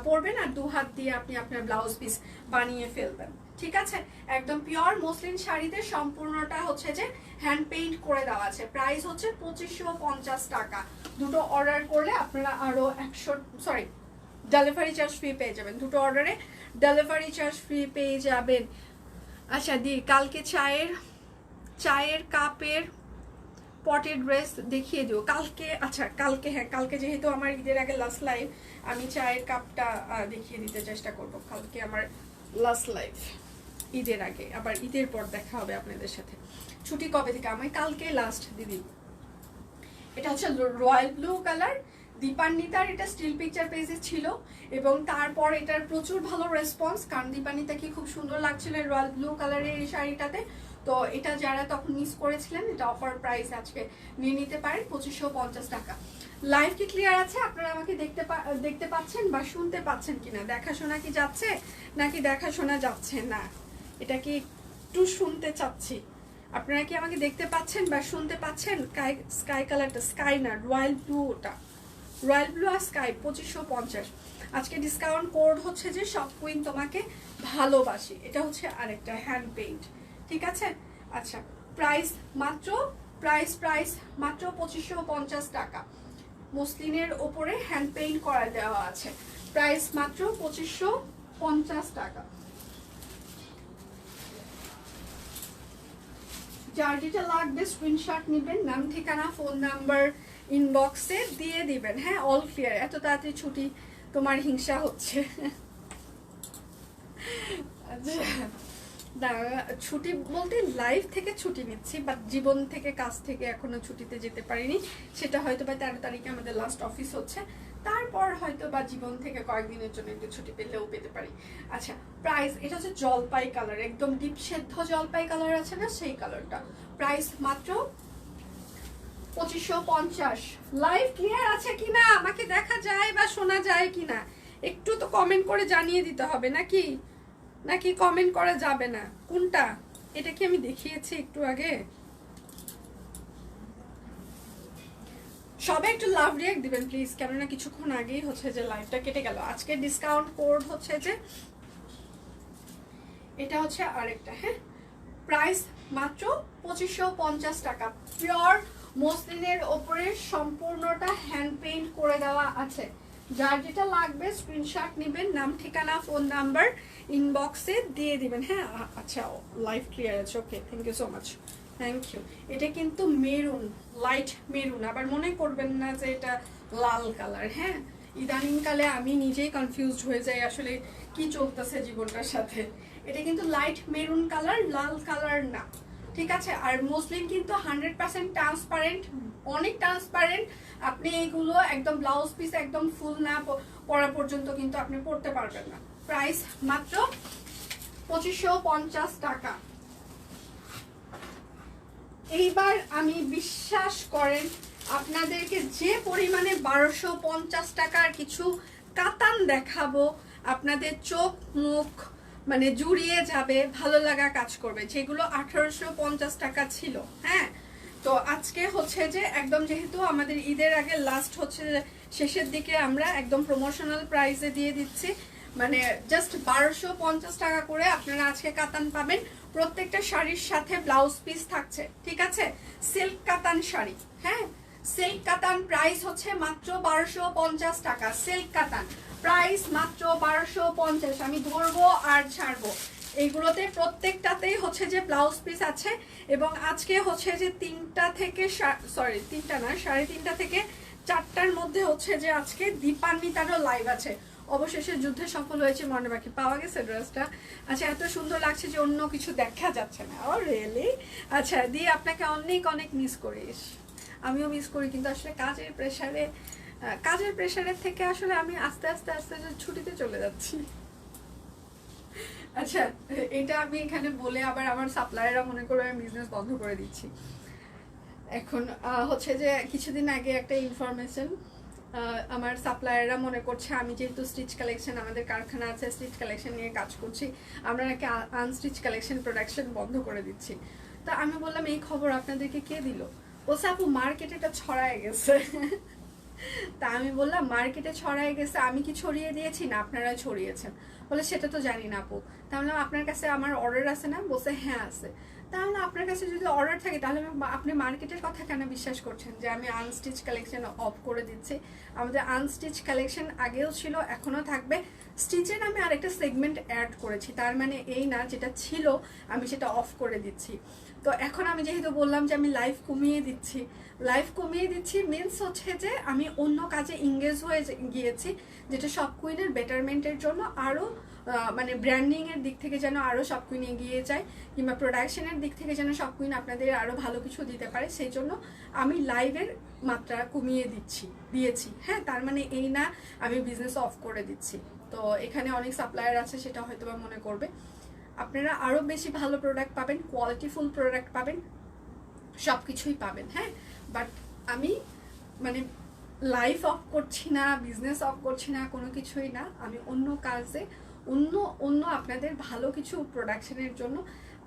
পরবেন, আর 2 হাত দিয়ে আপনি আপনার ব্লাউজ পিস বানিয়ে ফেলবেন, ঠিক আছে। একদম পিওর মসলিন শাড়িতে সম্পূর্ণটা হচ্ছে যে হ্যান্ড পেইন্ট করে দেওয়া আছে। প্রাইস হচ্ছে 2550 টাকা। দুটো অর্ডার করলে আপনারা আরো 100, সরি, ডেলিভারি চার্জ ফ্রি পেয়ে যাবেন। দুটো অর্ডারে ডেলিভারি চার্জ ফ্রি পেয়ে যাবেন। আচ্ছা দি, কালকে চায়ের কাপের পটের ড্রেস দেখিয়ে দিও কালকে। আচ্ছা কালকে, হ্যাঁ কালকে যেহেতু আমার ঈদের আগে লাস্ট লাইভ, আমি চায়ের কাপটা দেখিয়ে দিতে চেষ্টা করব। কালকে আমার লাস্ট লাইভ ঈদের আগে, আবার ঈদের পর দেখা হবে আপনাদের সাথে। ছুটি কবে থেকে? আমি কালকে লাস্ট দিদি। এটা হচ্ছে রয়্যাল ব্লু কালার, দীপান্বিতার এটা স্টিল পিকচার পেজে ছিল, এবং তারপর এটার প্রচুর ভালো রেসপন্স, কারণ দীপান্বিতাকে খুব সুন্দর লাগছিল রয়্যাল ব্লু কালারের এই শাড়িটাতে। তো এটা যারা তখন মিস করেছিলেন, এটা অফার প্রাইস আজকে নিয়ে নিতে পারেন 2550 টাকা। লাইভ কি ক্লিয়ার আছে? আপনারা আমাকে দেখতে পাচ্ছেন বা শুনতে পাচ্ছেন কিনা? দেখাশোনা কি যাচ্ছে নাকি দেখাশোনা যাচ্ছে না, এটা কি একটু শুনতে চাচ্ছি। আপনারা কি আমাকে দেখতে পাচ্ছেন বা শুনতে পাচ্ছেন? স্কাই কালারটা, স্কাই না, রয়্যাল ব্লু, ওটা রয়্যাল ব্লু আর স্কাই 2550। আজকে ডিসকাউন্ট কোড হচ্ছে যে সব কুইন তোমাকে ভালোবাসি। এটা হচ্ছে আরেকটা হ্যান্ড পেইন্ট, ঠিক আছে। আচ্ছা প্রাইস মাত্র 2550 টাকা। মসলিনের ওপরে হ্যান্ড পেইন্ট করা দেওয়া আছে, প্রাইস মাত্র 2550 টাকা। যার যেটা লাগবে স্ক্রিনশট নেবেন, নাম ঠিকানা ফোন নাম্বার ইনবক্সে দিয়ে দিবেন, হ্যাঁ। All clear. এত তাড়াতাড়ি ছুটি, তোমার হিংসা হচ্ছে। আচ্ছা ছুটি বলতে লাইফ থেকে ছুটি নিচ্ছি, বাট জীবন থেকে, কাজ থেকে এখনো ছুটিতে যেতে পারিনি। সেটা হয়তো বা 13 তারিখে আমাদের লাস্ট অফিস হচ্ছে, তারপর হয়তো বা জীবন থেকে কয়েকদিনের জন্য একটু ছুটি পেলেও পেতে পারি। আচ্ছা প্রাইস, এটা হচ্ছে জলপাই কালার, একদম ডিপ সেদ্ধ জলপাই কালার আছে না, সেই কালারটা। প্রাইস মাত্র 2550। লাইভ ক্লিয়ার আছে কিনা, আমাকে দেখা যায় বা শোনা যায় কিনা একটু তো কমেন্ট করে জানিয়ে দিতে হবে, নাকি কমেন্ট করা যাবে না? কোনটা? এটা কি আমি দেখিয়েছি একটু আগে? সবাই একটু লাভ রিঅ্যাক্ট দিবেন প্লিজ, কেননা কিছুক্ষণ আগেই হচ্ছে যে লাইভটা কেটে গেল। আজকে ডিসকাউন্ট কোড হচ্ছে যে এটা হচ্ছে আরেকটা, হ্যাঁ। প্রাইস মাত্র 2550 টাকা। পিওর মসলিনের ওপরে সম্পূর্ণটা হ্যান্ড পেইন্ট করে দেওয়া আছে। যার যেটা লাগবে স্ক্রিনশট নেবেন, নাম ঠিকানা ফোন নাম্বার ইনবক্সে দিয়ে দিবেন, হ্যাঁ। আচ্ছা লাইভ ক্লিয়ার আছে, okay, thank you so much, thank you. এটা কিন্তু মেরুন, লাইট মেরুন, আবার মনে করবেন না যে এটা লাল কালার, হ্যাঁ। ইদানিংকালে আমি নিজেই কনফিউজড হয়ে যাই আসলে কি চলতেছে জীবনটার সাথে। এটা কিন্তু লাইট মেরুন কালার, লাল কালার না, ঠিক আছে। আর মসলিন কিন্তু 100% ট্রান্সপারেন্ট, অনেক ট্রান্সপারেন্ট। আপনি এইগুলো একদম ব্লাউজ পিস একদম ফুল না পরা পর্যন্ত কিন্তু আপনি পরতে পারবেন না। প্রাইস মাত্র 2550 টাকা। এইবার আমি বিশ্বাস করেন আপনাদেরকে যে পরিমাণে 1250 টাকার কিছু কাতান দেখাবো, আপনাদের চোখ মুখ মানে জুড়িয়ে যাবে, ভালো লাগা কাজ করবে, যেগুলো 1850 টাকা ছিল, হ্যাঁ। তো আজকে হচ্ছে যে একদম যেহেতু আমাদের ঈদের আগে লাস্ট হচ্ছে শেষের দিকে, আমরা একদম প্রমোশনাল প্রাইসে দিয়ে দিচ্ছি, মানে জাস্ট 1250 টাকা করে আপনারা আজকে কাতান পাবেন। প্রত্যেকটা শাড়ির সাথে ব্লাউজ পিস থাকছে, ঠিক আছে। সিল্ক কাতান শাড়ি, হ্যাঁ, সিল্ক কাতান প্রাইস হচ্ছে মাত্র 1250 টাকা। সিল্ক কাতান প্রাইস মাত্র 1250। আমি ধরবো আর ছাড়বো, এইগুলোতে প্রত্যেকটাতেই হচ্ছে যে ব্লাউজ পিস আছে। এবং আজকে হচ্ছে যে 3টা থেকে 3টা না 3:30 থেকে 4টার মধ্যে হচ্ছে যে আজকে দীপান্বিতারও লাইভ আছে। অবশেষে যুদ্ধে সফল হয়েছে মনে বাকি, পাওয়া গেছে ড্রেসটা। আচ্ছা এত সুন্দর লাগছে যে অন্য কিছু দেখা যাচ্ছে না। ও রিয়েলি? আচ্ছা দিয়ে আপনাকে অনেক অনেক মিস করিস, আমিও মিস করি, কিন্তু আসলে কাজের প্রেশারের থেকে আসলে আমি আস্তে আস্তে আস্তে ছুটিতে চলে যাচ্ছি। আচ্ছা এটা আমি এখানে বলে আবার আমার সাপ্লায়াররা মনে করে আমি বিজনেস বন্ধ করে দিচ্ছি। এখন হচ্ছে যে কিছুদিন আগে একটা ইনফরমেশন, আমার সাপ্লায়াররা মনে করছে আমি যেহেতু স্টিচ কালেকশন, আমাদের কারখানা আছে স্টিচ কালেকশন নিয়ে কাজ করছি, আমরা নাকি আনস্টিচ কালেকশন প্রোডাকশন বন্ধ করে দিচ্ছি। তা আমি বললাম এই খবর আপনাদেরকে কে দিল? বলছে আপু মার্কেটে এটা ছড়ায় গেছে। তা আমি বললাম মার্কেটে ছড়ায় গেছে, আমি কি ছড়িয়ে দিয়েছি না আপনারা ছড়িয়েছেন? বলে সেটা তো জানি না আপু। তাহলে আপনার কাছে আমার অর্ডার আছে না? বলছে হ্যাঁ আছে। তাহলে আপনার কাছে যদি অর্ডার থাকে তাহলে আপনি মার্কেটের কথা কেন বিশ্বাস করছেন যে আমি আনস্টিচ কালেকশন অফ করে দিচ্ছি? আমাদের আনস্টিচ কালেকশন আগেও ছিল, এখনও থাকবে। স্টিচের আমি আরেকটা সেগমেন্ট অ্যাড করেছি, তার মানে এই না যেটা ছিল আমি সেটা অফ করে দিচ্ছি। তো এখন আমি যেহেতু বললাম যে আমি লাইভ কমিয়ে দিচ্ছি মিনস হচ্ছে যে আমি অন্য কাজে ইংগেজ হয়ে গিয়েছি, যেটা সব কুইনের বেটারমেন্টের জন্য আরও মানে ব্র্যান্ডিংয়ের দিক থেকে যেন আরও সব কুইন এগিয়ে যায়, কিংবা প্রোডাকশনের দিক থেকে যেন সব কুইন আপনাদের আরও ভালো কিছু দিতে পারে, সেই জন্য আমি লাইভের মাত্রা কমিয়ে দিয়েছি। হ্যাঁ, তার মানে এই না আমি বিজনেস অফ করে দিচ্ছি। তো এখানে অনেক সাপ্লায়ার আছে সেটা হয়তো বা মনে করবে। আপনারা আরও বেশি ভালো প্রোডাক্ট পাবেন, কোয়ালিটিফুল প্রোডাক্ট পাবেন, সব কিছুই পাবেন। হ্যাঁ, বাট আমি মানে লাইফ অফ করছি না, বিজনেস অফ করছি না, কোনো কিছুই না। আমি অন্য কাজে অন্য আপনাদের ভালো কিছু প্রোডাকশনের জন্য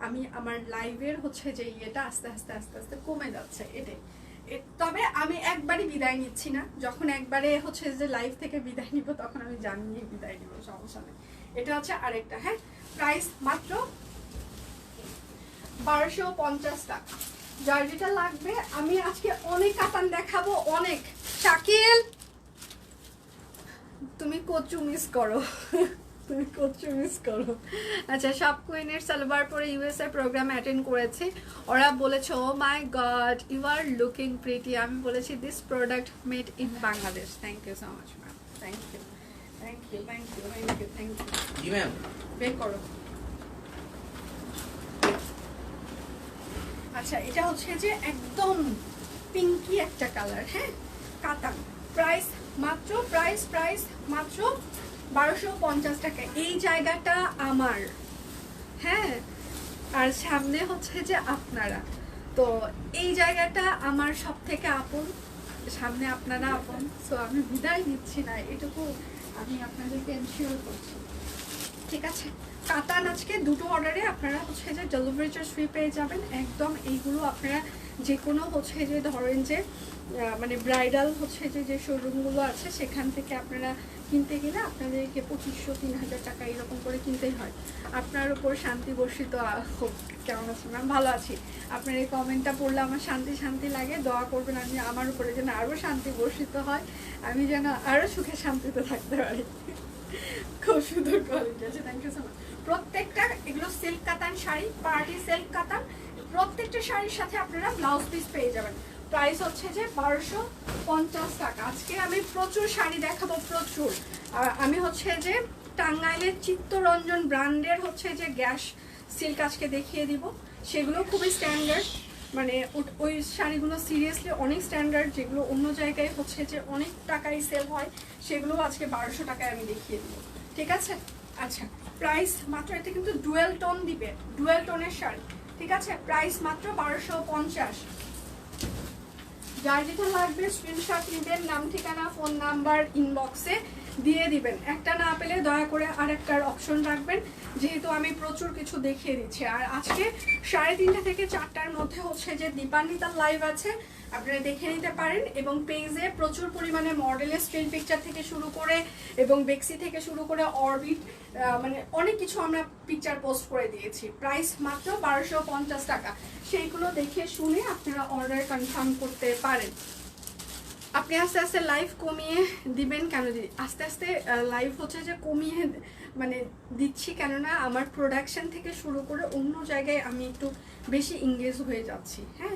আমি আমার লাইভের হচ্ছে যে ইয়েটা আস্তে আস্তে আস্তে আস্তে কমে যাচ্ছে এটাই। তবে আমি একবারই বিদায় নিচ্ছি না, যখন একবারে হচ্ছে যে লাইভ থেকে বিদায় নিব তখন আমি জানিয়ে বিদায় নিব, সমস্যা নেই। এটা হচ্ছে আরেকটা। হ্যাঁ, প্রাইস মাত্র 1250 টাকা। যার যেটা লাগবে, আমি আজকে অনেক কাতান দেখাবো, অনেক। শাকিল তুমি কচু মিস করো, আচ্ছা সব কুইনের সালোয়ার পরে ইউএসএ প্রোগ্রাম অ্যাটেন্ড করেছি, ওরা বলেছে oh my god you are looking pretty. আমি বলেছি this product made in Bangladesh. Thank you so much ma'am, thank you. জি ম্যাম, বের করো। আচ্ছা এটা হচ্ছে যে একদম পিঙ্কি একটা কালার। হ্যাঁ, কাতান। প্রাইস মাত্র 1250 টাকা। এই জায়গাটা আমার, হ্যাঁ, আর সামনে হচ্ছে যে আপনারা। তো এই জায়গাটা আমার সব থেকে আপন, সামনে আপনারা আপন। সো আমি বিদায় নিচ্ছি না, এটুকু আমি আপনাদেরকে এনশিওর করছি। ঠিক আছে, কাতান আজকে দুটো অর্ডারে আপনারা হচ্ছে যে ডেলিভারি চার্জ ফ্রি পেয়ে যাবেন একদম। এইগুলো আপনারা যে কোনো হচ্ছে যে ধরেন যে মানে ব্রাইডাল হচ্ছে যে শোরুমগুলো আছে সেখান থেকে আপনারা কিনতে গেলে আপনাদেরকে 2500-3000 টাকা এরকম করে কিনতেই হয়। আপনার উপর শান্তি বর্ষিত হোক। কেমন আছেন ম্যাম? ভালো আছি। আপনার এই কমেন্টটা পড়লে আমার শান্তি লাগে। দোয়া করবেন আমি আমার উপরে যেন আরও শান্তি বর্ষিত হয়, আমি যেন আরও সুখে শান্তিতে থাকতে পারি। খুব সুন্দর কোয়ালিটি আছে, থ্যাংক ইউ সো মাচ। প্রত্যেকটা এগুলো সিল্ক কাতান শাড়ি, পার্টি সিল্ক কাতান। প্রত্যেকটা শাড়ির সাথে আপনারা ব্লাউজ পিস পেয়ে যাবেন। প্রাইস হচ্ছে যে 1250 টাকা। আজকে আমি প্রচুর শাড়ি দেখাবো, প্রচুর। আর আমি হচ্ছে যে টাঙ্গাইলের চিত্তরঞ্জন ব্র্যান্ডের হচ্ছে যে গ্যাস সিল্ক আজকে দেখিয়ে দিব। সেগুলো খুবই স্ট্যান্ডার্ড, মানে ওই শাড়িগুলো সিরিয়াসলি অনেক স্ট্যান্ডার্ড, যেগুলো অন্য জায়গায় হচ্ছে যে অনেক টাকায় সেল হয়, সেগুলো আজকে 1200 টাকায় আমি দেখিয়ে দিব। ঠিক আছে? আচ্ছা, প্রাইস মাত্র, এটা কিন্তু ডুয়েল টোন দিবে, ডুয়েল টোনের শাড়ি। ঠিক আছে, প্রাইস মাত্র 1250। যার যেটা লাগবে স্ক্রিনশট নেবেন, নাম ঠিকানা ফোন নাম্বার ইনবক্সে দিয়ে দিবেন। একটা না পেলে দয়া করে আরেকটার অপশন রাখবেন, যেহেতু আমি প্রচুর কিছু দেখিয়ে দিচ্ছি। আর আজকে 3:30 থেকে 4টার মধ্যে হচ্ছে যে দীপান্বিতার লাইভ আছে, আপনারা দেখে নিতে পারেন। এবং পেজে প্রচুর পরিমাণে মডেলের স্ক্রিন পিকচার থেকে শুরু করে এবং বেক্সি থেকে শুরু করে অরবিট, মানে অনেক কিছু আমরা পিকচার পোস্ট করে দিয়েছি। প্রাইস মাত্র 1250 টাকা। সেইগুলো দেখে শুনে আপনারা অর্ডার কনফার্ম করতে পারেন। আপনি আস্তে আস্তে লাইভ কমিয়ে দিবেন কেন? আস্তে আস্তে লাইভ হচ্ছে যে কমিয়ে মানে দিচ্ছি, কেননা আমার প্রোডাকশন থেকে শুরু করে অন্য জায়গায় আমি একটু বেশি এঙ্গেজ হয়ে যাচ্ছি। হ্যাঁ,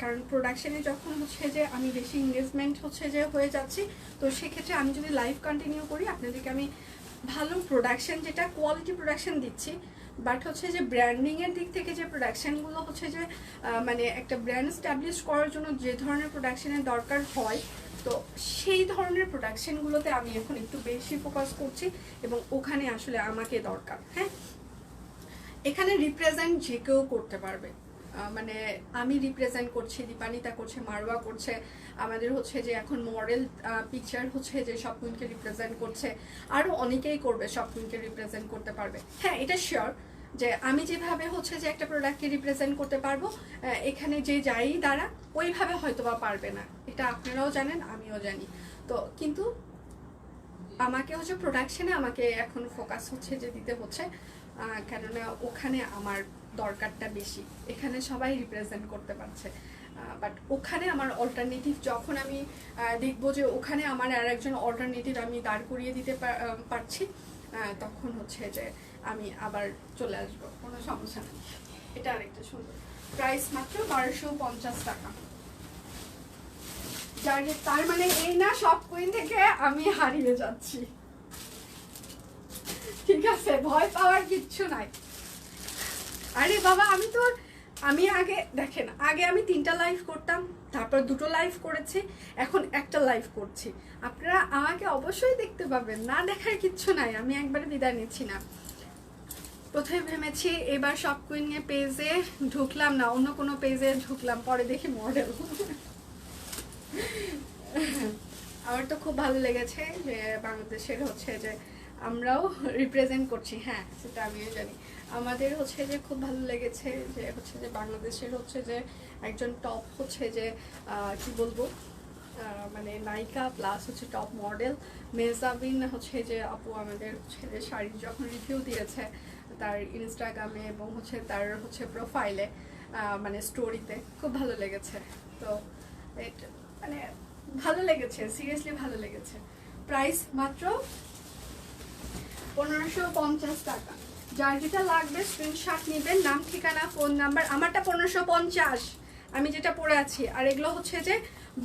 কারণ প্রোডাকশানে যখন হচ্ছে যে আমি বেশি এঙ্গেজমেন্ট হচ্ছে যে হয়ে যাচ্ছি, তো সেক্ষেত্রে আমি যদি লাইভ কন্টিনিউ করি আপনাদেরকে আমি ভালো প্রোডাকশন, যেটা কোয়ালিটি প্রোডাকশন দিচ্ছি, বাট হচ্ছে যে ব্র্যান্ডিংয়ের দিক থেকে যে প্রোডাকশানগুলো হচ্ছে যে মানে একটা ব্র্যান্ড স্ট্যাবলিশ করার জন্য যে ধরনের প্রোডাকশানের দরকার হয়, তো সেই ধরনের প্রোডাকশানগুলোতে আমি এখন একটু বেশি ফোকাস করছি এবং ওখানে আসলে আমাকে দরকার। হ্যাঁ, এখানে রিপ্রেজেন্ট যে কেউ করতে পারবে, মানে আমি রিপ্রেজেন্ট করছি, দীপানিতা করছে, মারওয়া করছে, আমাদের হচ্ছে যে এখন মডেল পিকচার হচ্ছে যে সব কুইনকে রিপ্রেজেন্ট করছে, আরও অনেকেই করবে, সব কুইনকে রিপ্রেজেন্ট করতে পারবে। হ্যাঁ, এটা শিওর যে আমি যেভাবে হচ্ছে যে একটা প্রোডাক্টকে রিপ্রেজেন্ট করতে পারবো, এখানে যে যাই দ্বারা ওইভাবে হয়তো বা পারবে না, এটা আপনারাও জানেন, আমিও জানি। তো কিন্তু আমাকে হচ্ছে প্রোডাকশনে আমাকে এখন ফোকাস হচ্ছে যে দিতে হচ্ছে, কেননা ওখানে আমার দরকারটা বেশি। এখানে সবাই রিপ্রেজেন্ট করতে পারছে, বাট ওখানে আমার অল্টারনেটিভ যখন আমি দেখবো যে ওখানে আমার আর একজন অল্টারনেটিভ আমি দাঁড় করিয়ে দিতে পারছি, তখন হচ্ছে যে আমি আবার চলে আসবো, কোনো সমস্যা নেই। এটা আরেকটা সুন্দর, প্রাইস মাত্র 1250 টাকা। তার মানে এই না সব কুইন থেকে আমি হারিয়ে যাচ্ছি, ঠিক আছে, ভয় পাওয়ার কিচ্ছু নাই। আরে বাবা, আমি আগে দেখেন, আগে আমি 3টা লাইভ করতাম, তারপর 2টো লাইভ করেছি, এখন একটা লাইভ করছি। আপনারা আমাকে অবশ্যই দেখতে পাবেন, না দেখার কিচ্ছু নাই, আমি একবারে বিদায় নিচ্ছি না। প্রথমে ভেবেছি এবার সব কুইন নিয়ে পেজে ঢুকলাম না, অন্য কোনো পেজে ঢুকলাম, পরে দেখি মডেল। আমার তো খুব ভালো লেগেছে যে বাংলাদেশের হচ্ছে যে আমরাও রিপ্রেজেন্ট করছি। হ্যাঁ, সেটা আমিও জানি। আমাদের হচ্ছে যে খুব ভালো লেগেছে যে হচ্ছে যে বাংলাদেশের হচ্ছে যে একজন টপ হচ্ছে যে কি বলবো, মানে নায়িকা প্লাস হচ্ছে টপ মডেল মেহজাবিন হচ্ছে যে আপু আমাদের হচ্ছে যে শাড়ি যখন রিভিউ দিয়েছে তার ইনস্টাগ্রামে এবং হচ্ছে তার হচ্ছে প্রোফাইলে, মানে স্টোরিতে, খুব ভালো লেগেছে। তো মানে ভালো লেগেছে, সিরিয়াসলি ভালো লেগেছে। প্রাইস মাত্র 1550 টাকা। যার যেটা লাগবে স্ক্রিনশট নেবেন, নাম, ঠিকানা, ফোন নাম্বার। আমারটা 1550 আমি যেটা পরে আছি, আর এগুলো হচ্ছে যে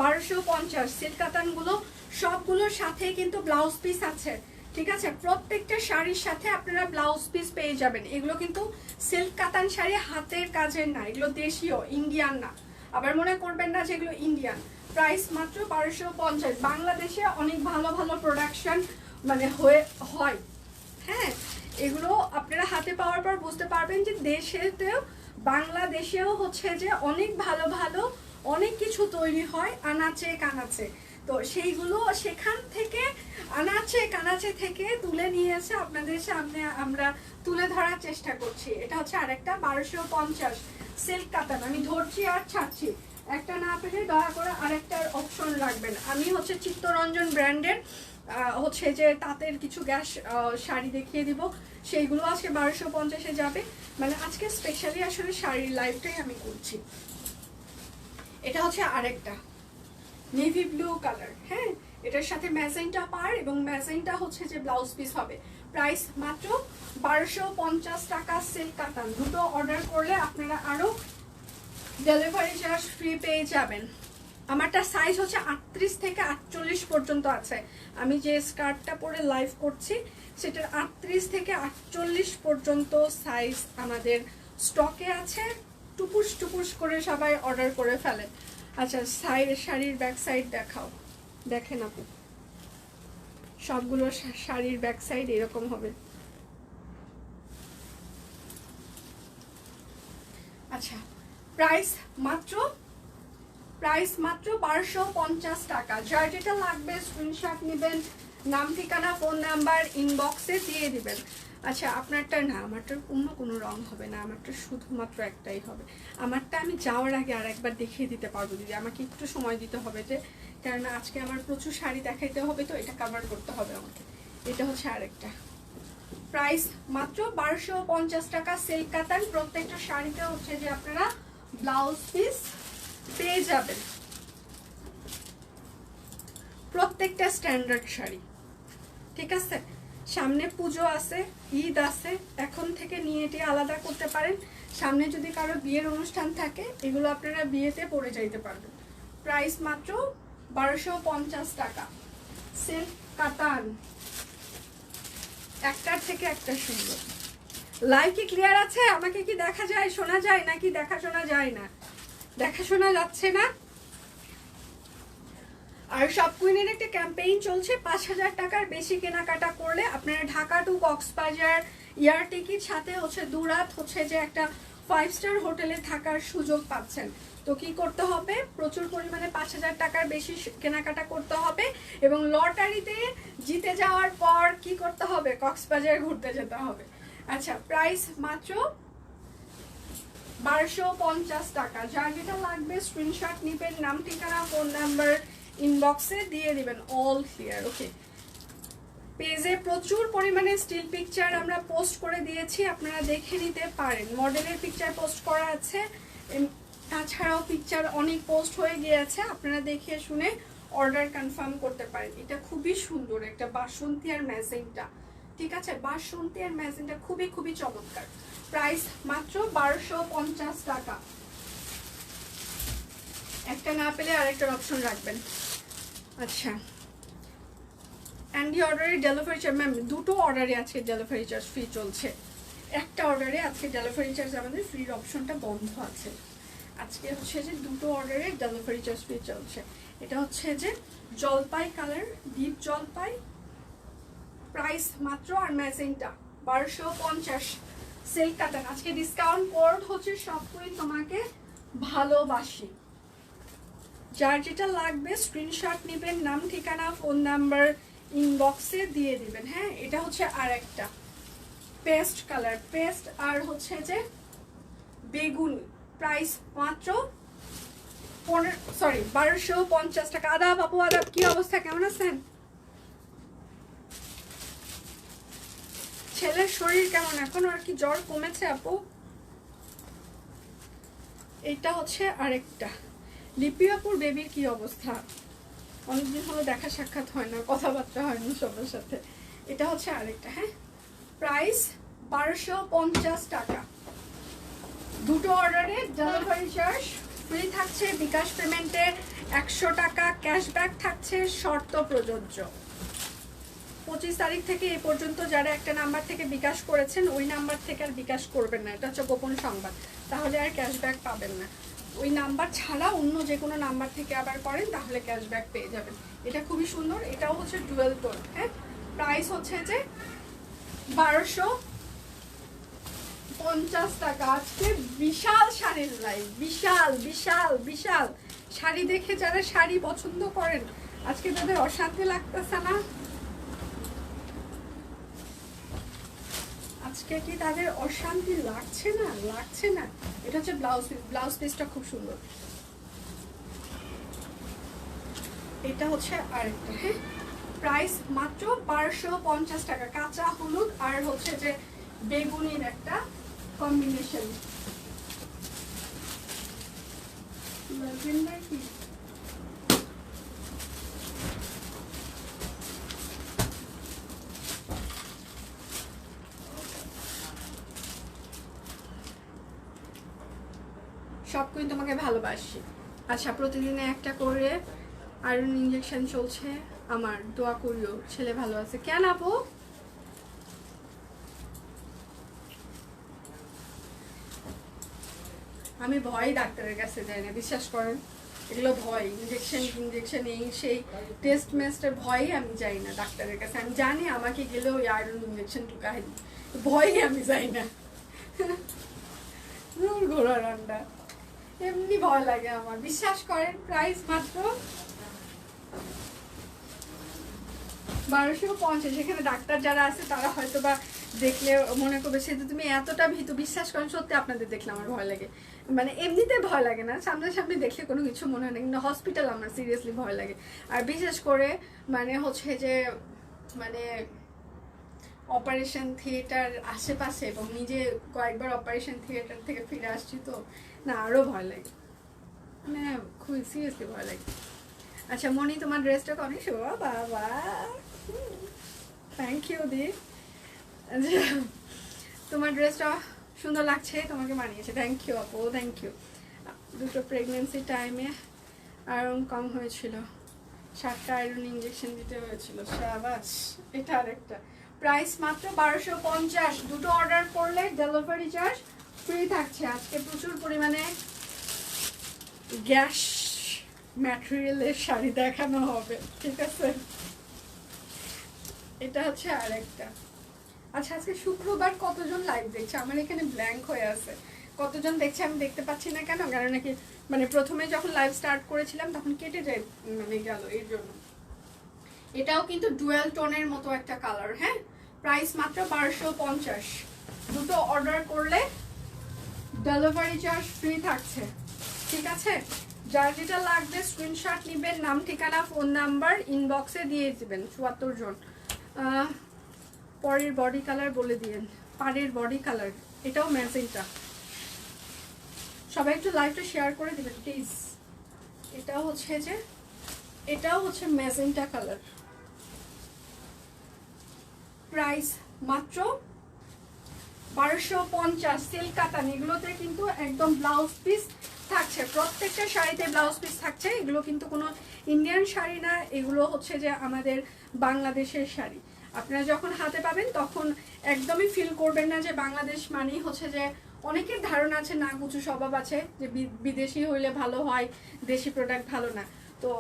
1250। সিল্ক কাতানগুলো সবগুলোর সাথে কিন্তু ব্লাউজ পিস আছে, ঠিক আছে? প্রত্যেকটা শাড়ির সাথে আপনারা ব্লাউজ পিস পেয়ে যাবেন। এগুলো কিন্তু সিল্ক কাতান শাড়ি, হাতের কাজের না, এগুলো দেশীয়, ইন্ডিয়ান না। আবার মনে করবেন না যে এগুলো ইন্ডিয়ান। প্রাইস মাত্র 1250। বাংলাদেশে অনেক ভালো ভালো প্রোডাকশন মানে হয়। হ্যাঁ, এগুলো আপনারা হাতে পাওয়ার পর বুঝতে পারবেন যে দেশেতেও, বাংলাদেশেও হচ্ছে যে অনেক ভালো ভালো অনেক কিছু তৈরি হয় আনাচে কানাচে। তো সেইগুলো সেখান থেকে আনাচে কানাচে থেকে তুলে নিয়ে এসে আপনাদের সামনে আমরা তুলে ধরার চেষ্টা করছি। এটা হচ্ছে আরেকটা 1250 সিল্ক কাতান। আমি ধরছি আর ছাড়ছি, একটা না পেলে দয়া করে আরেকটার অপশন রাখবেন। আমি হচ্ছে চিত্তরঞ্জন ব্র্যান্ডের হচ্ছে যে তাঁতের কিছু গ্যাস শাড়ি দেখিয়ে দিব, সেইগুলো আজকে 1250-এ যাবে। মানে আজকে স্পেশালি আসলে শাড়ির লাইভটাই আমি করছি। এটা হচ্ছে আরেকটা নেভি ব্লু কালার। হ্যাঁ, এটার সাথে ম্যাজেন্টা পার এবং ম্যাজেন্টা হচ্ছে যে ব্লাউজ পিস হবে। প্রাইস মাত্র 1250 টাকা সিল্ক কাতান। দুটো অর্ডার করলে আপনারা আরও ডেলিভারি চার্জ ফ্রি পেয়ে যাবেন। আমারটা সাইজ হচ্ছে 38 থেকে 48 পর্যন্ত আছে। আমি যে স্কার্টটা পরে লাইভ করছি সেটার 38 থেকে 48 পর্যন্ত সাইজ আমাদের স্টকে আছে। টুপুস টুপুস করে সবাই অর্ডার করে ফেলে। আচ্ছা, শাড়ির ব্যাক সাইড দেখাও, দেখেন আপু, সবগুলো শাড়ির ব্যাক সাইড এরকম হবে। আচ্ছা, প্রাইস মাত্র 1250 টাকা। যার যেটা লাগবে স্ক্রিনশট নেবেন, নাম, ঠিকানা, ফোন নাম্বার ইনবক্সে দিয়ে দিবেন। আচ্ছা, আপনারটা না, আমারটার অন্য কোনো রং হবে না, আমারটা শুধুমাত্র একটাই হবে। আমারটা আমি যাওয়ার আগে আর একবার দেখিয়ে দিতে পারবো দিদি, আমাকে একটু সময় দিতে হবে, যে কারণ আজকে আমার প্রচুর শাড়ি দেখাইতে হবে, তো এটা কভার করতে হবে আমাকে। এটা হচ্ছে আরেকটা। প্রাইস মাত্র 1250 টাকা সিল্ক কাতান। প্রত্যেকটা শাড়িতে হচ্ছে যে আপনারা ব্লাউজ পিস পেয়ে যাবেন। প্রত্যেকটা স্ট্যান্ডার্ড শাড়ি, ঠিক আছে। সামনে পুজো আছে, ঈদ আছে, এখন থেকে নিয়ে এটি আলাদা করতে পারেন। সামনে যদি কারো বিয়ের অনুষ্ঠান থাকে, এগুলো আপনারা বিয়েতে পরে যাইতে পারবেন। প্রাইস মাত্র 1250 টাকা। সিল্ক কাতান, একটার থেকে একটা সুন্দর। লাইভ কি ক্লিয়ার আছে? আমাকে কি দেখা যায়, শোনা যায়, নাকি দেখা শোনা যায় না? দেখা শোনা যাচ্ছে না। আর সব কুইনের একটা ক্যাম্পেইন চলছে, 5000 টাকার বেশি কেনাকাটা করলে আপনারা Dhaka to Cox's Bazar air ticket সাথে হচ্ছে 2 রাত হচ্ছে যে একটা 5 স্টার হোটেলে থাকার সুযোগ পাচ্ছেন। তো কি করতে হবে, প্রচুর পরিমাণে 5000 টাকার বেশি কেনাকাটা করতে হবে এবং লটারিতে জিতে যাওয়ার পর কি করতে হবে, কক্সবাজার ঘুরতে যেতে হবে। আচ্ছা, প্রাইস মাত্র 1250 টাকা। যার যেটা লাগবে স্ক্রিনশট নিবেন, নাম ঠিকানা ফোন নাম্বার ইনবক্সে দিয়ে দিবেন। অল ক্লিয়ার, ওকে। পেজে প্রচুর পরিমাণে স্টিল পিকচার আমরা পোস্ট করে দিয়েছি, আপনারা দেখে নিতে পারেন। মডেলের পিকচার পোস্ট করা আছে, তাছাড়াও পিকচার অনেক পোস্ট হয়ে গিয়েছে, আপনারা দেখে শুনে অর্ডার কনফার্ম করতে পারেন। এটা খুবই সুন্দর একটা বাসন্তী আর ম্যাজেন্টা, ঠিক আছে। বাসন্তী আর ম্যাজেন্টা খুবই খুবই চমৎকার। প্রাইস মাত্র 1250 টাকা। একটা না পেলে আরেকটার অপশন রাখবেন। আচ্ছা, অ্যান্ডি অর্ডারে ডেলিভারি চার্জ, ম্যাম দুটো অর্ডারে আজকে ডেলিভারি চার্জ ফ্রি চলছে। একটা অর্ডারে আজকে ডেলিভারি চার্জ আমাদের ফ্রির অপশনটা বন্ধ আছে। আজকে হচ্ছে যে দুটো অর্ডারে ডেলিভারি চার্জ ফ্রি চলছে। এটা হচ্ছে যে জলপাই কালার, ডিপ জলপাই, প্রাইস মাত্র, আর ম্যাচিংটা 1250। সিল্ক কাটান, আজকে ডিসকাউন্ট কোড হচ্ছে সব করে তোমাকে ভালোবাসি। যার যেটা লাগবে স্ক্রিনশট নেবেন, নাম ঠিকানা ফোন নাম্বার ইনবক্সে দিয়ে দিবেন। হ্যাঁ, এটা হচ্ছে আর একটা পেস্ট কালার, পেস্ট আর হচ্ছে যে বেগুন, প্রাইস মাত্র 1250 টাকা। আদাব আপু, আদাব, কি অবস্থা, কেমন আছেন? ছেলের শরীর কেমন এখন, আর কি জ্বর কমেছে আপু? এইটা হচ্ছে আরেকটা লিপি আপুর বেবির কি অবস্থা, অনেকদিন হলো দেখা সাক্ষাৎ হয় না, কথাবার্তা হয় না সবার সাথে। এটা হচ্ছে আরেকটা। হ্যাঁ, প্রাইস 1250 টাকা। দুটো অর্ডারে ডেলিভারি চার্জ ফ্রি থাকছে, বিকাশ পেমেন্টে 100 টাকা ক্যাশব্যাক থাকছে, শর্ত প্রযোজ্য। 25 তারিখ থেকে এ পর্যন্ত যারা একটা নাম্বার থেকে বিকাশ করেছেন, ওই নাম্বার থেকে আর বিকাশ করবেন না, এটা হচ্ছে গোপন সংবাদ, তাহলে আর ক্যাশব্যাক পাবেন না। ওই নাম্বার ছাড়া অন্য যে কোনো নাম্বার থেকে আবার করেন, তাহলে ক্যাশব্যাক পেয়ে যাবেন। এটা খুবই সুন্দর, এটাও হচ্ছে ডুয়েল টোন। হ্যাঁ, প্রাইস হচ্ছে যে 1250 টাকা। আজকে বিশাল শাড়ির লাইভ, বিশাল বিশাল বিশাল শাড়ি দেখে যারা শাড়ি পছন্দ করেন, আজকে তাদের অশান্তি লাগতেছে না? আজকে কি তাদের অশান্তি লাগছে না? লাগছে না। এটা হচ্ছে ব্লাউজ পিস, ব্লাউজ পিসটা খুব সুন্দর। এটা হচ্ছে আরেকটা। হ্যাঁ, প্রাইস মাত্র 1250 টাকা। কাঁচা হলুদ আর হচ্ছে যে বেগুনির একটা কম্বিনেশন। ল্যাভেন্ডার কি, সব কিছু তোমাকে ভালোবাসি। আচ্ছা, প্রতিদিনে একটা করে আয়রন ইনজেকশন চলছে আমার, দোয়া করিও ছেলে ভালো আছে। কেন আপু? আমি ভয় ডাক্তারের কাছে যাই না, বিশ্বাস করেন, এগুলো ভয়, ইনজেকশন এই সেই টেস্ট মেস্টের ভয়ে আমি যাই না ডাক্তারের কাছে। আমি জানি আমাকে গেলে ওই আয়রন ইনজেকশন ঢুকাই, ভয়ে আমি যাই না। ঘোড়ার আন্ডা, এমনি ভয় লাগে আমার, বিশ্বাস করেন। প্রাইস মাত্র 1250। এখানে ডাক্তার যারা আছে তারা হয়তো বা দেখলে মনে করবে সে তো তুমি এতটা ভীতু, বিশ্বাস করেন সত্যি আপনাদের দেখলে আমার ভয় লাগে। মানে এমনিতে ভয় লাগে না, সামনাসামনি দেখলে কোনো কিছু মনে হয় না, কিন্তু হসপিটাল আমার সিরিয়াসলি ভয় লাগে। আর বিশেষ করে মানে হচ্ছে যে মানে অপারেশন থিয়েটার আশেপাশে, এবং নিজে কয়েকবার অপারেশন থিয়েটার থেকে ফিরে আসছি, তো না আরও ভয় লাগে, মানে খুবই সিরিয়াসলি ভয় লাগে। আচ্ছা মনি, তোমার ড্রেসটা অনেক সুন্দর বাবা, থ্যাংক ইউ দি। আচ্ছা, তোমার ড্রেসটা সুন্দর লাগছে, তোমাকে মানিয়েছে, থ্যাংক ইউ আপু, থ্যাংক ইউ। দুটো প্রেগনেন্সি টাইমে আয়রন কম হয়েছিল, 7টা আয়রন ইঞ্জেকশন দিতে হয়েছিল, শাবাশ। এটা আরেকটা, প্রাইস মাত্র 1250, দুটো অর্ডার করলে ডেলিভারি চার্জ ফ্রি থাকছে। আজকে প্রচুর পরিমাণে গ্যাস ম্যাটেরিয়ালের শাড়ি দেখানো হবে, ঠিক আছে। এটা হচ্ছে আরেকটা। আচ্ছা আজকে শুক্রবার কতজন লাইভ দেখছে? আমার এখানে ব্ল্যাঙ্ক হয়ে আছে, কতজন দেখছে আমি দেখতে পাচ্ছি না কেন, কারণ নাকি মানে প্রথমে যখন লাইভ স্টার্ট করেছিলাম তখন কেটে যায় মানে গেল, এর জন্য। এটাও কিন্তু ডুয়েল টোনের মতো একটা কালার, হ্যাঁ। প্রাইস মাত্র 1250, দুটো অর্ডার করলে ডেলিভারি চার্জ ফ্রি থাকছে, ঠিক আছে। যার যেটা লাগবে স্ক্রিনশট নেবেন, নাম ঠিকানা ফোন নাম্বার ইনবক্সে দিয়ে দিবেন। 74 জন। পরের বডি কালার বলে দিয়েন, পাড়ের বডি কালার, এটাও ম্যাজেন্টা। সবাই একটু লাইভটা শেয়ার করে দিবেন প্লিজ। এটাও হচ্ছে ম্যাজেন্টা কালার। প্রাইস মাত্র 1250, সিল্ক কাতান। এগুলোতে কিন্তু একদম ব্লাউজ পিস থাকছে, প্রত্যেকটা শাড়িতে ব্লাউজ পিস থাকছে। এগুলো কিন্তু কোনো ইন্ডিয়ান শাড়ি না, এগুলো হচ্ছে যে আমাদের বাংলাদেশের শাড়ি। আপনারা যখন হাতে পাবেন তখন একদমই ফিল করবেন না যে বাংলাদেশ মানেই হচ্ছে যে, অনেকের ধারণা আছে, না কুচু স্বভাব আছে যে বিদেশি হইলে ভালো হয়, দেশি প্রোডাক্ট ভালো না। তো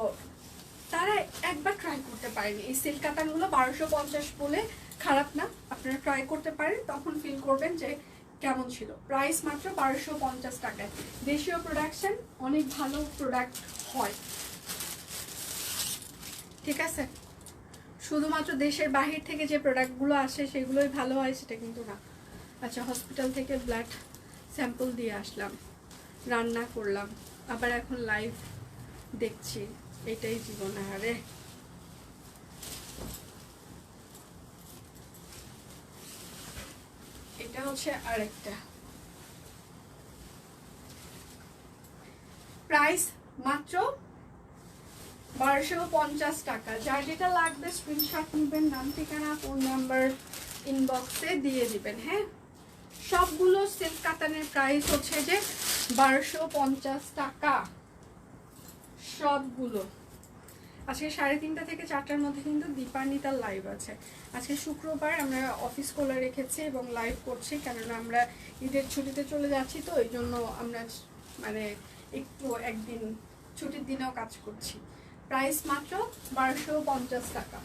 তারা একবার ট্রাই করতে পারেন। এই সিল্ক কাতানগুলো 1250 বলে খারাপ না, আপনারা ট্রাই করতে পারেন, তখন ফিল করবেন যে কেমন ছিল। প্রাইস মাত্র 1250 টাকায়। দেশীয় প্রোডাকশন, অনেক ভালো প্রোডাক্ট হয়, ঠিক আছে। শুধুমাত্র দেশের বাহির থেকে যে প্রোডাক্টগুলো আসে সেগুলোই ভালো হয় সেটা কিন্তু না। আচ্ছা, হসপিটাল থেকে ব্লাড স্যাম্পল দিয়ে আসলাম, রান্না করলাম, আবার এখন লাইভ দেখছি, এটাই জীবন। আরে এটা হচ্ছে আরেকটা। প্রাইস মাত্র 1250 টাকা। যার যেটা লাগবে স্ক্রিনশট নেবেন, নাম ঠিকানা ফোন নাম্বার ইনবক্সে দিয়ে দিবেন, হ্যাঁ। সবগুলো সিল্ক কাতানের প্রাইস হচ্ছে যে 1250 টাকা সবগুলো। আজকে 3:30 থেকে 4টার মধ্যে কিন্তু দীপান্বিতার লাইভ আছে। আজকে শুক্রবার, আমরা অফিস খোলা রেখেছি এবং লাইভ করছি, কেননা আমরা ঈদের ছুটিতে চলে যাচ্ছি, তো এই জন্য আমরা মানে একটু একদিন ছুটির দিনেও কাজ করছি। প্রাইস মাত্র 1250 টাকা।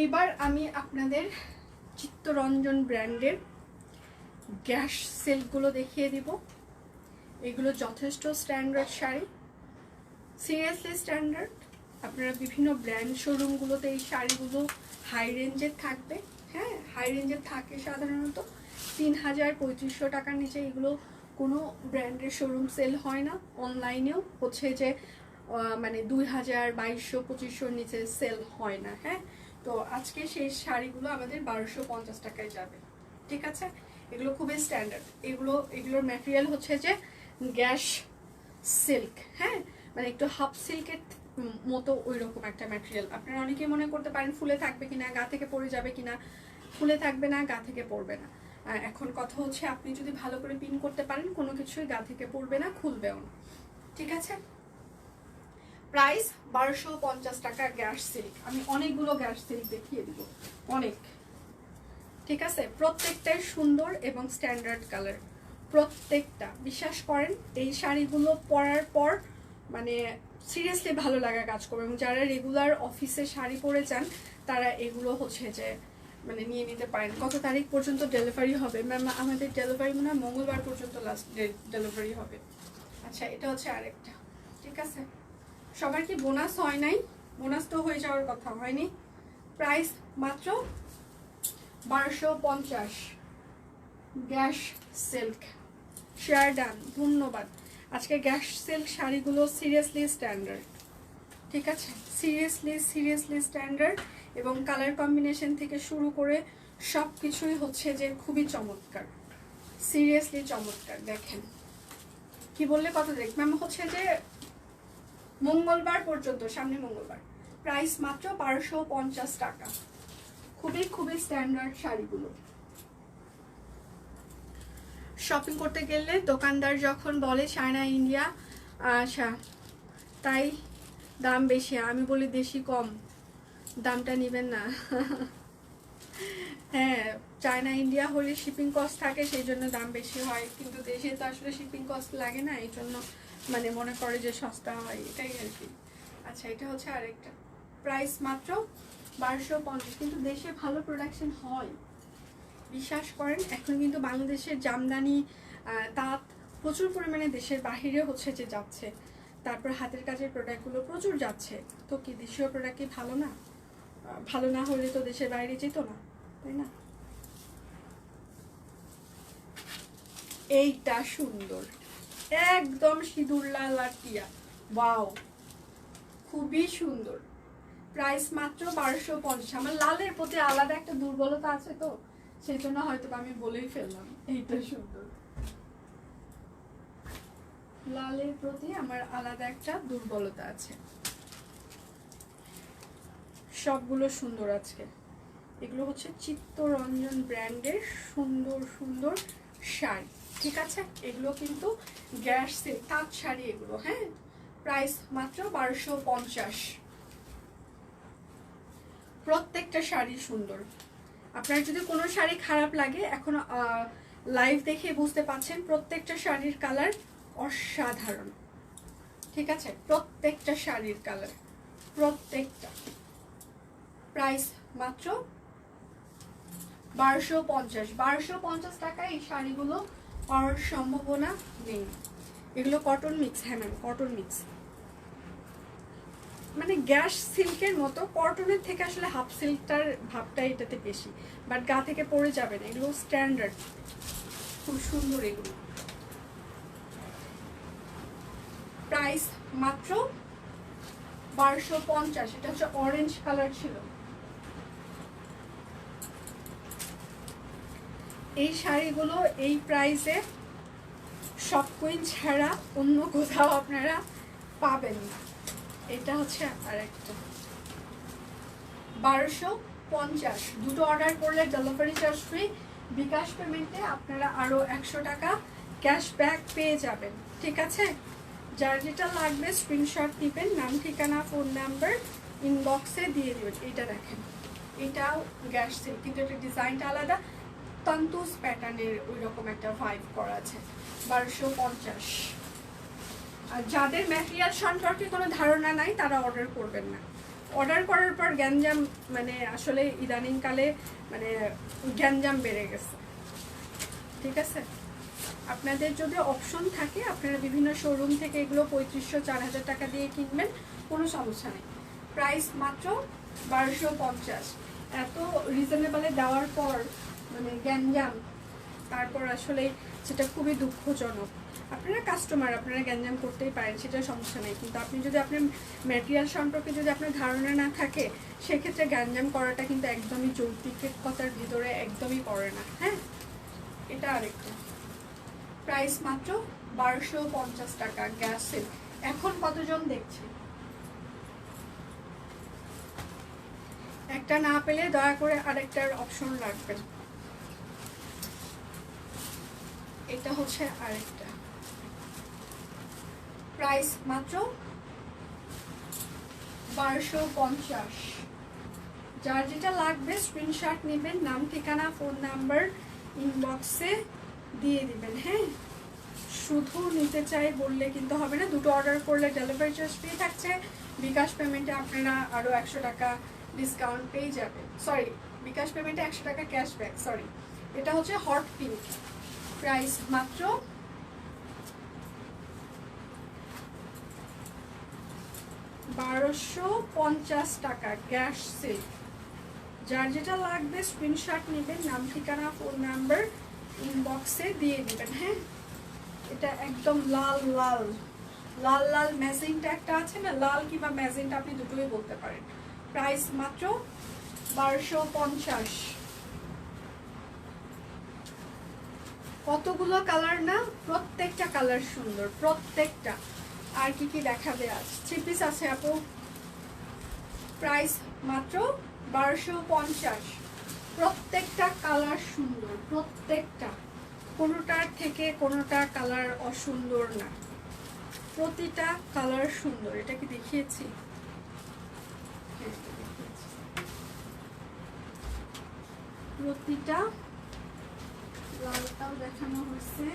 এবার আমি আপনাদের চিত্তরঞ্জন ব্র্যান্ডের গ্যাস সিল্কগুলো দেখিয়ে দিব। এগুলো যথেষ্ট স্ট্যান্ডার্ড শাড়ি, সিরিয়াসলি স্ট্যান্ডার্ড। আপনারা বিভিন্ন ব্র্যান্ড শোরুমগুলোতে এই শাড়িগুলো হাই রেঞ্জের থাকবে, হ্যাঁ, হাই রেঞ্জের থাকে সাধারণত 3000-3500 টাকার নিচে এগুলো কোনো ব্র্যান্ডের শোরুম সেল হয় না। অনলাইনেও হচ্ছে যে মানে 2000-2200-2500 নিচে সেল হয় না, হ্যাঁ। তো আজকে সেই শাড়িগুলো আমাদের 1250 টাকায় যাবে, ঠিক আছে। এগুলো খুবই স্ট্যান্ডার্ড। এগুলোর ম্যাটেরিয়াল হচ্ছে যে গ্যাস সিল্ক, হ্যাঁ, মানে একটু হাফ সিল্কের মতো ওই রকম একটা ম্যাটেরিয়াল। আপনারা অনেকেই মনে করতে পারেন ফুলে থাকবে কিনা, গা থেকে পড়ে যাবে কিনা। ফুলে থাকবে না, গা থেকে পড়বে না। এখন কথা হচ্ছে, আপনি যদি ভালো করে পিন করতে পারেন, কোনো কিছুই গা থেকে পড়বে না, খুলবেও না, ঠিক আছে। প্রাইস 1250 টাকা গ্যাস সিল্ক। আমি অনেকগুলো গ্যাস সিল্ক দেখিয়ে দিব, অনেক, ঠিক আছে। প্রত্যেকটাই সুন্দর এবং স্ট্যান্ডার্ড কালার, প্রত্যেকটা। বিশ্বাস করেন এই শাড়িগুলো পরার পর মানে সিরিয়াসলি ভালো লাগা কাজ করবে। এবং যারা রেগুলার অফিসে শাড়ি পরে যান তারা এগুলো হচ্ছে যে মানে নিয়ে নিতে পারেন। কত তারিখ পর্যন্ত ডেলিভারি হবে ম্যাম? আমাদের ডেলিভারি মনে হয় মঙ্গলবার পর্যন্ত লাস্ট ডেলিভারি হবে। আচ্ছা, এটা হচ্ছে আরেকটা, ঠিক আছে। সবার কি বোনাস হয় নাই? বোনাস তো হয়ে যাওয়ার কথা, হয়নি। প্রাইস মাত্র 1250 গ্যাস সিল্ক। শেয়ার ডান, ধন্যবাদ। আজকে গ্যাস সিল্ক শাড়িগুলো সিরিয়াসলি স্ট্যান্ডার্ড, ঠিক আছে, সিরিয়াসলি স্ট্যান্ডার্ড। এবং কালার কম্বিনেশন থেকে শুরু করে সব কিছুই হচ্ছে যে খুবই চমৎকার, সিরিয়াসলি চমৎকার। দেখেন কি বললে কত দেখ ম্যাম, হচ্ছে যে মঙ্গলবার পর্যন্ত, সামনে মঙ্গলবার। প্রাইস মাত্র 1250 টাকা। খুবই খুবই স্ট্যান্ডার্ড শাড়িগুলো। শপিং করতে গেলে দোকানদার যখন বলে চায়না ইন্ডিয়া, আচ্ছা তাই দাম বেশি, আমি বলি দেশি কম, দামটা নেবেন না। হ্যাঁ, চায়না ইন্ডিয়া হলে শিপিং কস্ট থাকে, সেই জন্য দাম বেশি হয়, কিন্তু দেশে তো আসলে শিপিং কস্ট লাগে না, এই জন্য মানে মনে করে যে সস্তা হয়, এটাই আর কি। আচ্ছা, এটা হচ্ছে আরেকটা, প্রাইস মাত্র 1250, কিন্তু দেশে ভালো প্রোডাকশন হয়, বিশ্বাস করেন। এখন কিন্তু বাংলাদেশের জামদানি তাঁত প্রচুর পরিমাণে দেশের বাহিরে হচ্ছে যে যাচ্ছে, তারপর হাতের কাজের প্রোডাক্টগুলো প্রচুর যাচ্ছে, তো কি দেশীয় প্রোডাক্ট কি ভালো না? ভালো না হলে তো দেশের বাইরে যেত না, তাই না? এইটা সুন্দর, একদম সিঁদুর লাল আর টিয়া, ওয়াও, খুবই সুন্দর। প্রাইস মাত্র 1250। আমার লালের প্রতি আলাদা একটা দুর্বলতা আছে, তো সেই জন্য হয়তো আমি বলেই ফেললাম। এইটা সুন্দর, লালের প্রতি আমার আলাদা একটা দুর্বলতা আছে। সবগুলো সুন্দর আজকে। এগুলো হচ্ছে চিত্তরঞ্জন ব্র্যান্ডের সুন্দর সুন্দর শাড়ি, ঠিক আছে? এগুলো কিন্তু গ্যাস সিল্ক তাঁত শাড়ি এগুলো, হ্যাঁ। প্রাইস মাত্র 1250। প্রত্যেকটা শাড়ি সুন্দর। আপনার যদি কোনো শাড়ি খারাপ লাগে, এখন লাইভ দেখে বুঝতে পাচ্ছেন প্রত্যেকটা শাড়ির কালার অসাধারণ, ঠিক আছে? প্রত্যেকটা শাড়ির কালার, প্রত্যেকটা। প্রাইস মাত্র 1250। 1250 টাকায় এই শাড়িগুলো পাওয়ার সম্ভাবনা নেই। এগুলো কটন মিক্স, হ্যাঁ ম্যাম, কটন মিক্স, মানে গ্যাস সিল্কের মতো, কটনের থেকে আসলে হাফ সিল্কটার ভাবটা এটাতে বেশি, বাট গা থেকে পড়ে যাবে না, এগুলো স্ট্যান্ডার্ড, খুব সুন্দর এগুলো। প্রাইস মাত্র 1250। এটা হচ্ছে অরেঞ্জ কালার ছিল। এই শাড়িগুলো এই প্রাইসে শপ কুইন ছাড়া অন্য কোথাও আপনারা পাবেন না। এটা হচ্ছে আরেকটা 1250। দুটো অর্ডার করলে ডেলিভারি চার্জ ফ্রি, বিকাশ পেমেন্টে আপনারা আরও 100 টাকা ক্যাশব্যাক পেয়ে যাবেন, ঠিক আছে? যার যেটা লাগবে স্ক্রিনশট দিবেন, নাম ঠিকানা ফোন নাম্বার ইনবক্সে দিয়ে দেবেন। এটা দেখেন, এটাও গ্যাস সিল্ক, কিন্তু এটা ডিজাইনটা আলাদা, তন্তুস প্যাটার্নের ওই রকম একটা ভাইব করা আছে। 1250। আর যাদের ম্যাটেরিয়াল সম্পর্কে কোনো ধারণা নাই তারা অর্ডার করবেন না। অর্ডার করার পর গ্যাঞ্জাম, মানে আসলে ইদানিংকালে মানে গ্যাঞ্জাম বেড়ে গেছে, ঠিক আছে? আপনাদের যদি অপশন থাকে আপনারা বিভিন্ন শোরুম থেকে এগুলো 3500 4000 টাকা দিয়ে কিনবেন, কোনো সমস্যা নেই। প্রাইস মাত্র 1250। এত রিজনেবলে দেওয়ার পর মানে গ্যাঞ্জাম, তারপর আসলে সেটা খুবই দুঃখজনক। আপনারা কাস্টমার, আপনারা গ্যাঞ্জাম করতেই পারেন, সেটা সমস্যা নেই, কিন্তু আপনি যদি আপনার ম্যাটেরিয়াল সম্পর্কে যদি আপনার ধারণা না থাকে, সেক্ষেত্রে গ্যাঞ্জাম করাটা কিন্তু একদমই যৌক্তিকতার ভিতরে একদমই পড়ে না, হ্যাঁ। এটা আরেকটা, প্রাইস মাত্র 1250 টাকা, গ্যাস সিল্ক। এখন কতজন দেখছে? একটা না পেলে দয়া করে আরেকটার অপশন রাখবেন। এটা হচ্ছে আরেকটা, প্রাইস মাত্র 1250। যার যেটা লাগবে স্ক্রিনশট নেবেন, নাম ঠিকানা ফোন নাম্বার ইনবক্সে দিয়ে দিবেন, হ্যাঁ। শুধু নিতে চাই বললে কিন্তু হবে না, দুটো অর্ডার করলে ডেলিভারি চার্জ ফ্রি থাকছে, বিকাশ পেমেন্টে আপনারা আরও 100 টাকা ডিসকাউন্ট পেয়ে যাবেন, সরি বিকাশ পেমেন্টে 100 টাকা ক্যাশব্যাক, সরি। এটা হচ্ছে হট পিঙ্ক, প্রাইস মাত্র 1250 টাকা, গ্যাস সিল্ক। যার যেটা লাগবে স্ক্রিনশট নেবেন, নাম ঠিকানা ফোন নাম্বার ইনবক্সে দিয়ে দিবেন, হ্যাঁ। এটা একদম লাল লাল লাল লাল ম্যাজেন্টা একটা আছে না, লাল কিংবা ম্যাজেন্টা আপনি দুটোই বলতে পারেন। প্রাইস মাত্র 1250। কতগুলো কালার না, প্রত্যেকটা কালার সুন্দর, প্রত্যেকটা। আর কি কি দেখাবে আজ? 3 পিস আছে আপু, প্রাইস মাত্র 1250। প্রত্যেকটা কালার সুন্দর, প্রত্যেকটা, কোনোটার থেকে কোনোটা কালার অসুন্দর না, প্রতিটা কালার সুন্দর। এটা কি দেখিয়েছি? প্রতিটা, লালটাও দেখানো হয়েছে,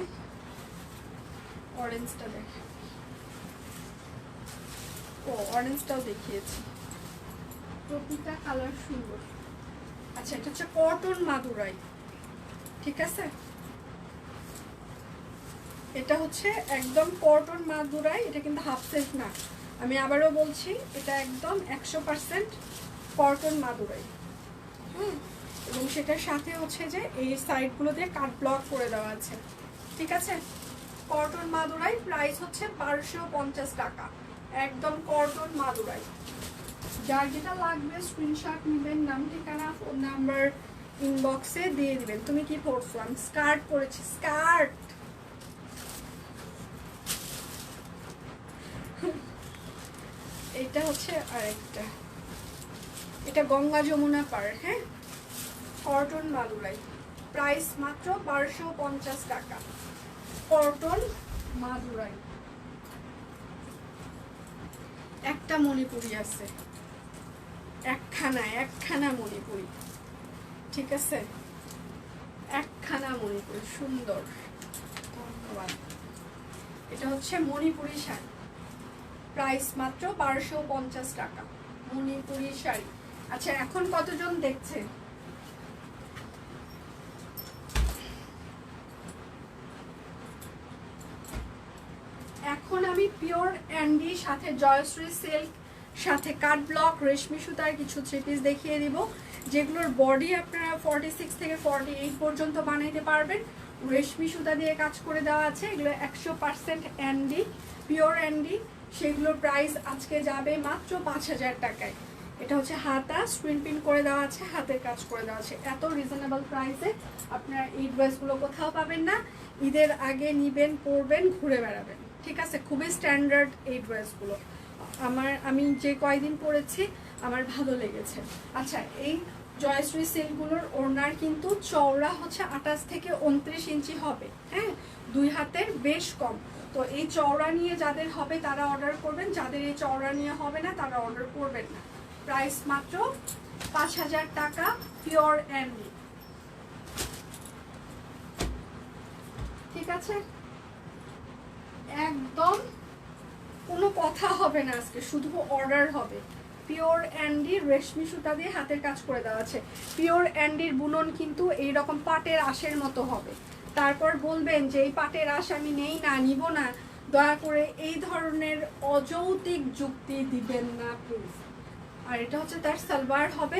অরেঞ্জটা দেখা, ও অরেঞ্জটাও দেখিয়েছি, প্রতিটা কালার সুন্দর। আচ্ছা, এটা হচ্ছে কটন মাদুরাই, ঠিক আছে? এটা হচ্ছে একদম কটন মাদুরাই, এটা কিন্তু হাফ সেট না, আমি আবারও বলছি, এটা একদম 100% কটন মাদুরাই। এবং সেটার সাথে হচ্ছে যে এই সাইডগুলো দিয়ে কাট ব্লক করে দেওয়া আছে, ঠিক আছে? কটন মাদুরাই, প্রাইস হচ্ছে 1250 টাকা, একদম কটন মাদুরাই। যার যেটা লাগবে স্ক্রিনশট নেবেন, নাম ঠিকানা ফোন নাম্বার ইনবক্সে দিয়ে দিবেন। তুমি কি পরছো? আমি স্কার্ট পরেছি, স্কার্ট। এটা হচ্ছে আরেকটা, এটা গঙ্গা যমুনা পার, হ্যাঁ, কটন মাদুরাই, প্রাইস মাত্র 1250 টাকা, কটন মাদুরাই। একটা মণিপুরি আছে, একখানা মণিপুরি, ঠিক আছে? একখানা মণিপুরি, সুন্দর, ধন্যবাদ। এটা হচ্ছে মণিপুরি শাড়ি, প্রাইস মাত্র 1250 টাকা, মণিপুরি শাড়ি। আচ্ছা, এখন কতজন দেখছে? এখন আমি পিওর অ্যান্ডি সাথে জয়শ্রী সিল্ক সাথে কাট ব্লক রেশমি সুতার কিছু 3 পিস দেখিয়ে দিব, যেগুলোর বডি আপনারা 46 থেকে 48 পর্যন্ত বানাইতে পারবেন। রেশমি সুতা দিয়ে কাজ করে দেওয়া আছে, এগুলো 100% অ্যান্ডি, পিওর অ্যান্ডি। সেগুলোর প্রাইস আজকে যাবে মাত্র 5000 টাকায়। এটা হচ্ছে হাতা, স্ক্রিন প্রিন্ট করে দেওয়া আছে, হাতের কাজ করে দেওয়া আছে। এত রিজনেবল প্রাইসে আপনারা এই ড্রেসগুলো কোথাও পাবেন না। ঈদের আগে নিবেন, পরবেন, ঘুরে বেড়াবেন, ঠিক আছে? খুবই স্ট্যান্ডার্ড এই ড্রেসগুলো, আমি যে কয়দিন পরেছি আমার ভালো লেগেছে। আচ্ছা, এই জয়শ্রী সিল্কগুলোর ওড়নার কিন্তু চওড়া হচ্ছে 28 থেকে 29 ইঞ্চি হবে, হ্যাঁ, 2 হাতের বেশ কম। তো এই চওড়া নিয়ে যাদের হবে তারা অর্ডার করবেন, যাদের এই চওড়া নিয়ে হবে না তারা অর্ডার করবেন না। প্রাইস মাত্র 5000 টাকা, পিওর অ্যান্ডি, ঠিক আছে? একদম কোনো কথা হবে না আজকে, শুধু অর্ডার হবে। পিওর অ্যান্ডি রেশমি সুতা দিয়ে হাতের কাজ করে দেওয়া আছে। পিওর অ্যান্ডির বুনন কিন্তু এইরকম পাটের আঁশের মতো হবে। তারপর বলবেন যে এই পাটের আঁশ আমি নেই না, নিব না, দয়া করে এই ধরনের অযৌক্তিক যুক্তি দিবেন না প্লিজ। আর এটা হচ্ছে তার সালোয়ার হবে,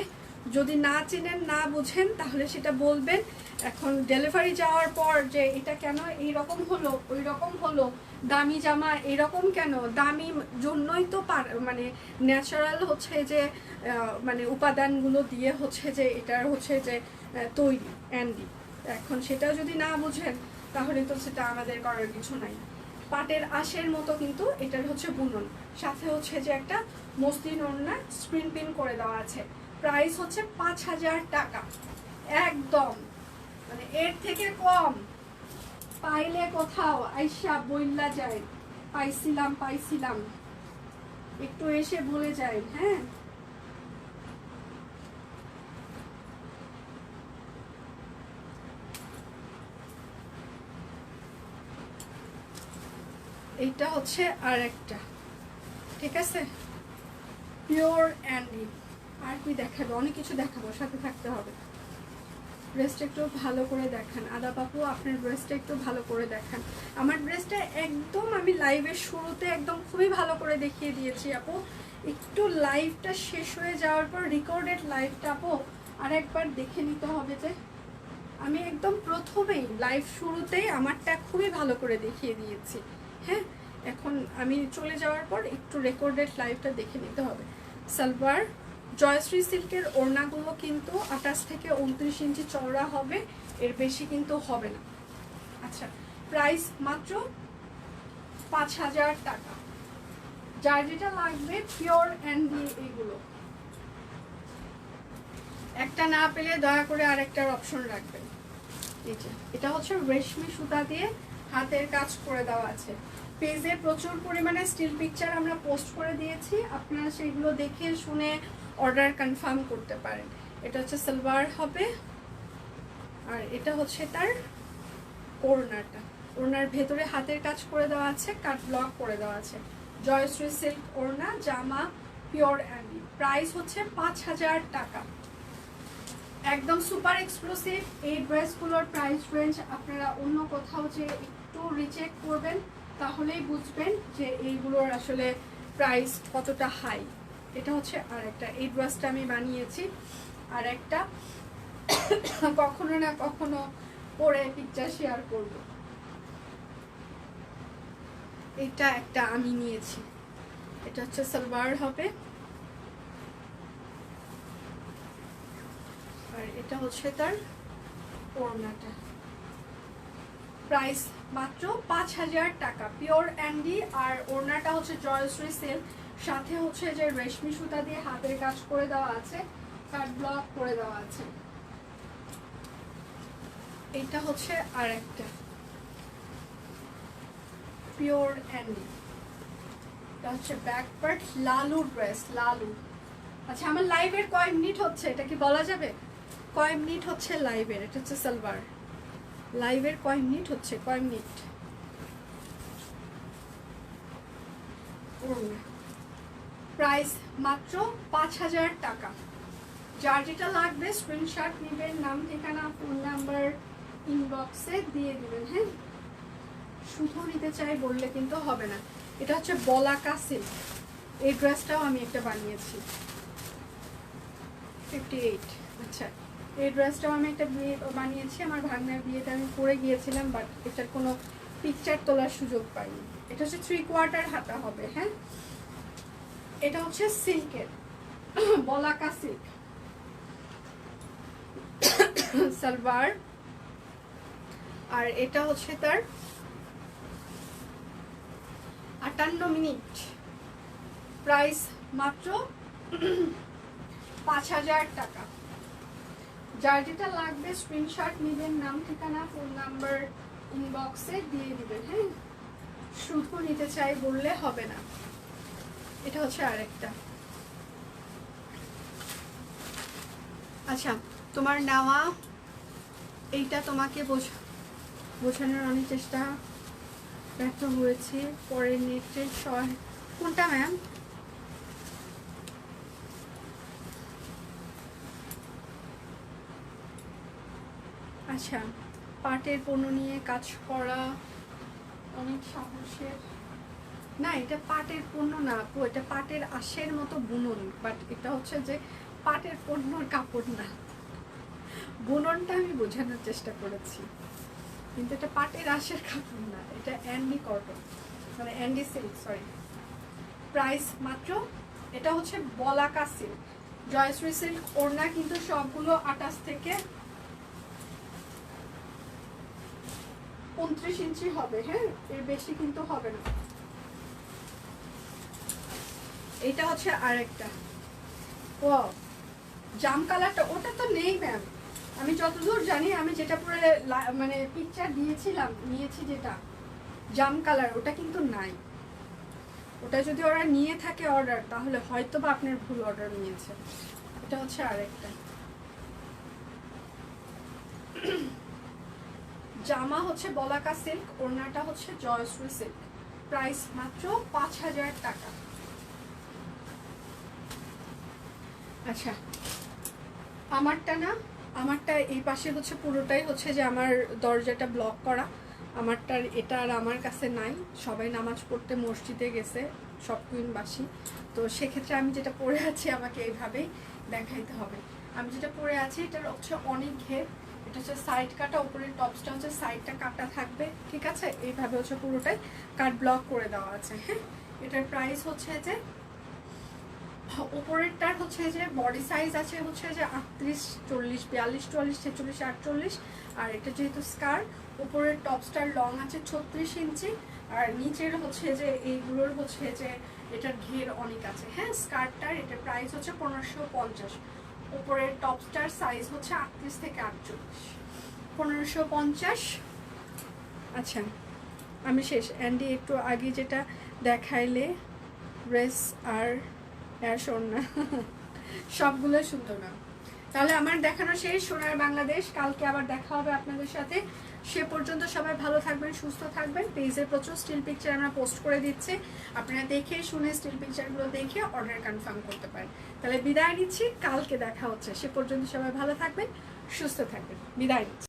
যদি না চিনেন না বুঝেন তাহলে সেটা বলবেন। এখন ডেলিভারি যাওয়ার পর যে এটা কেন এই রকম হলো, ওই রকম হলো, দামি জামা এরকম কেন, দামি জন্যই তো মানে ন্যাচারাল হচ্ছে যে মানে উপাদানগুলো দিয়ে হচ্ছে যে এটার হচ্ছে যে তৈরি অ্যান্ডি। এখন সেটা যদি না বুঝেন তাহলে তো সেটা আমাদের করার কিছু নাই। পাটের আঁশের মতো কিন্তু এটার হচ্ছে বুনন, সাথে হচ্ছে যে একটা মসলিন ওড়না স্ক্রিন প্রিন্ট করে দেওয়া আছে। প্রাইস হচ্ছে 5000 টাকা, একদম মানে এর থেকে কম পাইলে কোথাও আইসা বইল্লা যায় পাইছিলাম, একটু এসে বলে যায়, হ্যাঁ। এইটা হচ্ছে আর একটা, ঠিক আছে? Pure Andy. আর কি দেখাবো? অনেক কিছু দেখাবো, সাথে থাকতে হবে। ড্রেসটা একটু ভালো করে দেখান আদা পাপু, আপনার ড্রেসটা একটু ভালো করে দেখান। আমার ড্রেসটা একদম আমি লাইভের শুরুতে একদম খুবই ভালো করে দেখিয়ে দিয়েছি আপু, একটু লাইভটা শেষ হয়ে যাওয়ার পর রেকর্ডেড লাইভটা আপু আরেকবার দেখে নিতে হবে। যে আমি একদম প্রথমেই লাইভ শুরুতেই আমারটা খুবই ভালো করে দেখিয়ে দিয়েছি, হ্যাঁ। এখন আমি চলে যাওয়ার পর একটু রেকর্ডেড লাইভটা দেখে নিতে হবে। সালোয়ার জয়শ্রী সিল্কের ওড়নাগুলো কিন্তু 28 থেকে 29 ইঞ্চি চওড়া হবে, এর বেশি কিন্তু হবে না। আচ্ছা, প্রাইস মাত্র 5000 টাকা, যার যেটা লাগবে পিওর অ্যান্ডি এইগুলো একটা না পেলে দয়া করে আরেকটার অপশন রাখবেন। এই যে এটা হচ্ছে রেশমি সুতা দিয়ে হাতের কাজ করে দেওয়া আছে। পেজে প্রচুর পরিমাণে স্টিল পিকচার আমরা পোস্ট করে দিয়েছি, আপনারা সেগুলো দেখে শুনে অর্ডার কনফার্ম করতে পারেন। এটা হচ্ছে সালোয়ার হবে, আর এটা হচ্ছে তার ওড়নাটা। ওড়নার ভেতরে হাতের কাজ করে দেওয়া আছে, কাট ব্লক করে দেওয়া আছে। জয়শ্রী সিল্ক ওড়না, জামা পিওর অ্যান্ডি। প্রাইস হচ্ছে 5000 টাকা। একদম সুপার এক্সক্লুসিভ এই ড্রেসগুলোর প্রাইস রেঞ্জ আপনারা অন্য কোথাও যে একটু রিচেক করবেন, তাহলেই বুঝবেন যে এইগুলোর আসলে প্রাইস কতটা হাই। এটা হচ্ছে আর একটা, এই ড্রেসটা আমি বানিয়েছি, আর একটা কখনো না কখনো পরে পিকচার শেয়ার করব। এটা একটা আমি নিয়েছি, এটা হচ্ছে সালোয়ার হবে, আর এটা হচ্ছে তার ওড়নাটা। প্রাইস মাত্র 5000 টাকা, পিওর অ্যান্ডি। আর ওড়নাটা হচ্ছে জয়শ্রী সিল্ক, সাথে হচ্ছে যে রেশমি সুতা দিয়ে হাতের কাজ করে দেওয়া আছে, কাট ব্লক করে দেওয়া আছে। এটা হচ্ছে আর একটা পিওর অ্যান্ডি, এটা হচ্ছে back part. Lalu dress, Lalu. আচ্ছা, আমার লাইভের কয় মিনিট হচ্ছে এটা কি বলা যাবে? কয় মিনিট হচ্ছে লাইভের? এটা হচ্ছে সালোয়ার। লাইভের কয় মিনিট হচ্ছে, কয় মিনিট? প্রাইস মাত্র 5000 টাকা। যার যেটা লাগবে স্ক্রিনশট নেবেন, নাম ঠিকানা ফোন নাম্বার ইনবক্সে দিয়ে দিবেন। হ্যাঁ, শুধু নিতে চাই বললে কিন্তু হবে না। এটা হচ্ছে বলাকা সিল্ক, এই ড্রেসটাও আমি একটা বানিয়েছি 58। আচ্ছা, এই ড্রেসটাও আমি একটা বানিয়েছি, আমার ভাগ্নের বিয়েতে আমি পরে গিয়েছিলাম, বাট এটার কোনো পিকচার তোলার সুযোগ পাইনি। এটা হচ্ছে 3/4 হাতা হবে। হ্যাঁ, এটা হচ্ছে সিল্কের বলাকা সিল্ক সালোয়ার, আর এটা হচ্ছে তার 58 মিনিট। প্রাইস মাত্র 5000 টাকা। যার যেটা লাগবে স্ক্রিনশট নেবেন, নাম ঠিকানা ফোন নাম্বার ইনবক্সে দিয়ে দিবেন। হ্যাঁ, শুধু নিতে চাই বললে হবে না। এটা হচ্ছে আরেকটা। আচ্ছা, তোমার নেওয়া এইটা তোমাকে বোঝানোর অনেক চেষ্টা ব্যর্থ হয়েছে। পরের নেটের কোনটা ম্যাম? আচ্ছা, পাটের পণ্য নিয়ে কাজ করা অনেক সাহসের। না, এটা পাটের পণ্য না আপু, এটা পাটের আঁশের মতো বুনন, বাট এটা হচ্ছে যে পাটের পণ্যর কাপড় না। বুননটা আমি বোঝানোর চেষ্টা করেছি, কিন্তু এটা পাটের আঁশের কাপড় না, এটা অ্যান্ডি কটন, মানে অ্যান্ডি সিল্ক, সরি। প্রাইস মাত্র, এটা হচ্ছে বলাকা সিল্ক, জয়শ্রী সিল্ক ওড়না, কিন্তু সবগুলো 28 থেকে 29 ইঞ্চি হবে। হ্যাঁ, এর বেশি কিন্তু হবে না। এটা হচ্ছে আরেকটা, ও জাম কালারটা, ওটা তো নেই ম্যাম, আমি যতদূর জানি, আমি যেটা পরে মানে পিকচার দিয়েছিলাম, নিয়েছি যেটা জাম কালার, ওটা কিন্তু নাই। ওটা যদি ওরা নিয়ে থাকে অর্ডার, তাহলে হয়তো বা আপনার ভুল অর্ডার নিয়েছে। এটা হচ্ছে আরেকটা জামা, হচ্ছে বলাকা সিল্ক, ওড়নাটা হচ্ছে জয়শ্রী সিল্ক। প্রাইস মাত্র 5000 টাকা। আচ্ছা, আমারটা না, আমারটা এই পাশে হচ্ছে পুরোটাই হচ্ছে যে আমার দরজাটা ব্লক করা। আমারটার এটা আর আমার কাছে নাই, সবাই নামাজ পড়তে মসজিদে গেছে, সব কুইনবাসী। তো সেক্ষেত্রে আমি যেটা পরে আছি আমাকে এইভাবেই দেখাইতে হবে। আমি যেটা পরে আছি এটার হচ্ছে অনেক ঘের, এটা হচ্ছে সাইড কাটা, উপরের টপসটা হচ্ছে সাইডটা কাটা থাকবে, ঠিক আছে? এইভাবে হচ্ছে পুরোটাই কাট ব্লক করে দেওয়া আছে। হ্যাঁ, এটার প্রাইস হচ্ছে যে, উপরেরটার হচ্ছে যে বডি সাইজ আছে হচ্ছে যে 38, 40, 42, 44, 46, 48, আর এটা যেহেতু স্কার্ট, উপরের টপসটার লং আছে 36 ইঞ্চি, আর নিচের হচ্ছে যে এইগুলোর হচ্ছে যে এটার ঘের অনেক আছে। হ্যাঁ, স্কার্টটার এটার প্রাইস হচ্ছে 1550। উপরের টপসটার সাইজ হচ্ছে 38 থেকে 48, 1550। আচ্ছা, আমি শেষ। অ্যান্ডি একটু আগে যেটা দেখাইলে ড্রেস আর ওড়না সবগুলো সুন্দর না। তাহলে আমার দেখানো শেষ, সোনার বাংলাদেশ। কালকে আবার দেখা হবে আপনাদের সাথে। সে পর্যন্ত সবাই ভালো থাকবেন, সুস্থ থাকবেন। পেজে প্রচুর স্টিল পিকচার আমরা পোস্ট করে দিচ্ছি, আপনারা দেখে শুনে স্টিল পিকচারগুলো দেখে অর্ডার কনফার্ম করতে পারেন। তাহলে বিদায় নিচ্ছি, কালকে দেখা হচ্ছে। সে পর্যন্ত সবাই ভালো থাকবেন, সুস্থ থাকবেন। বিদায় নিচ্ছি।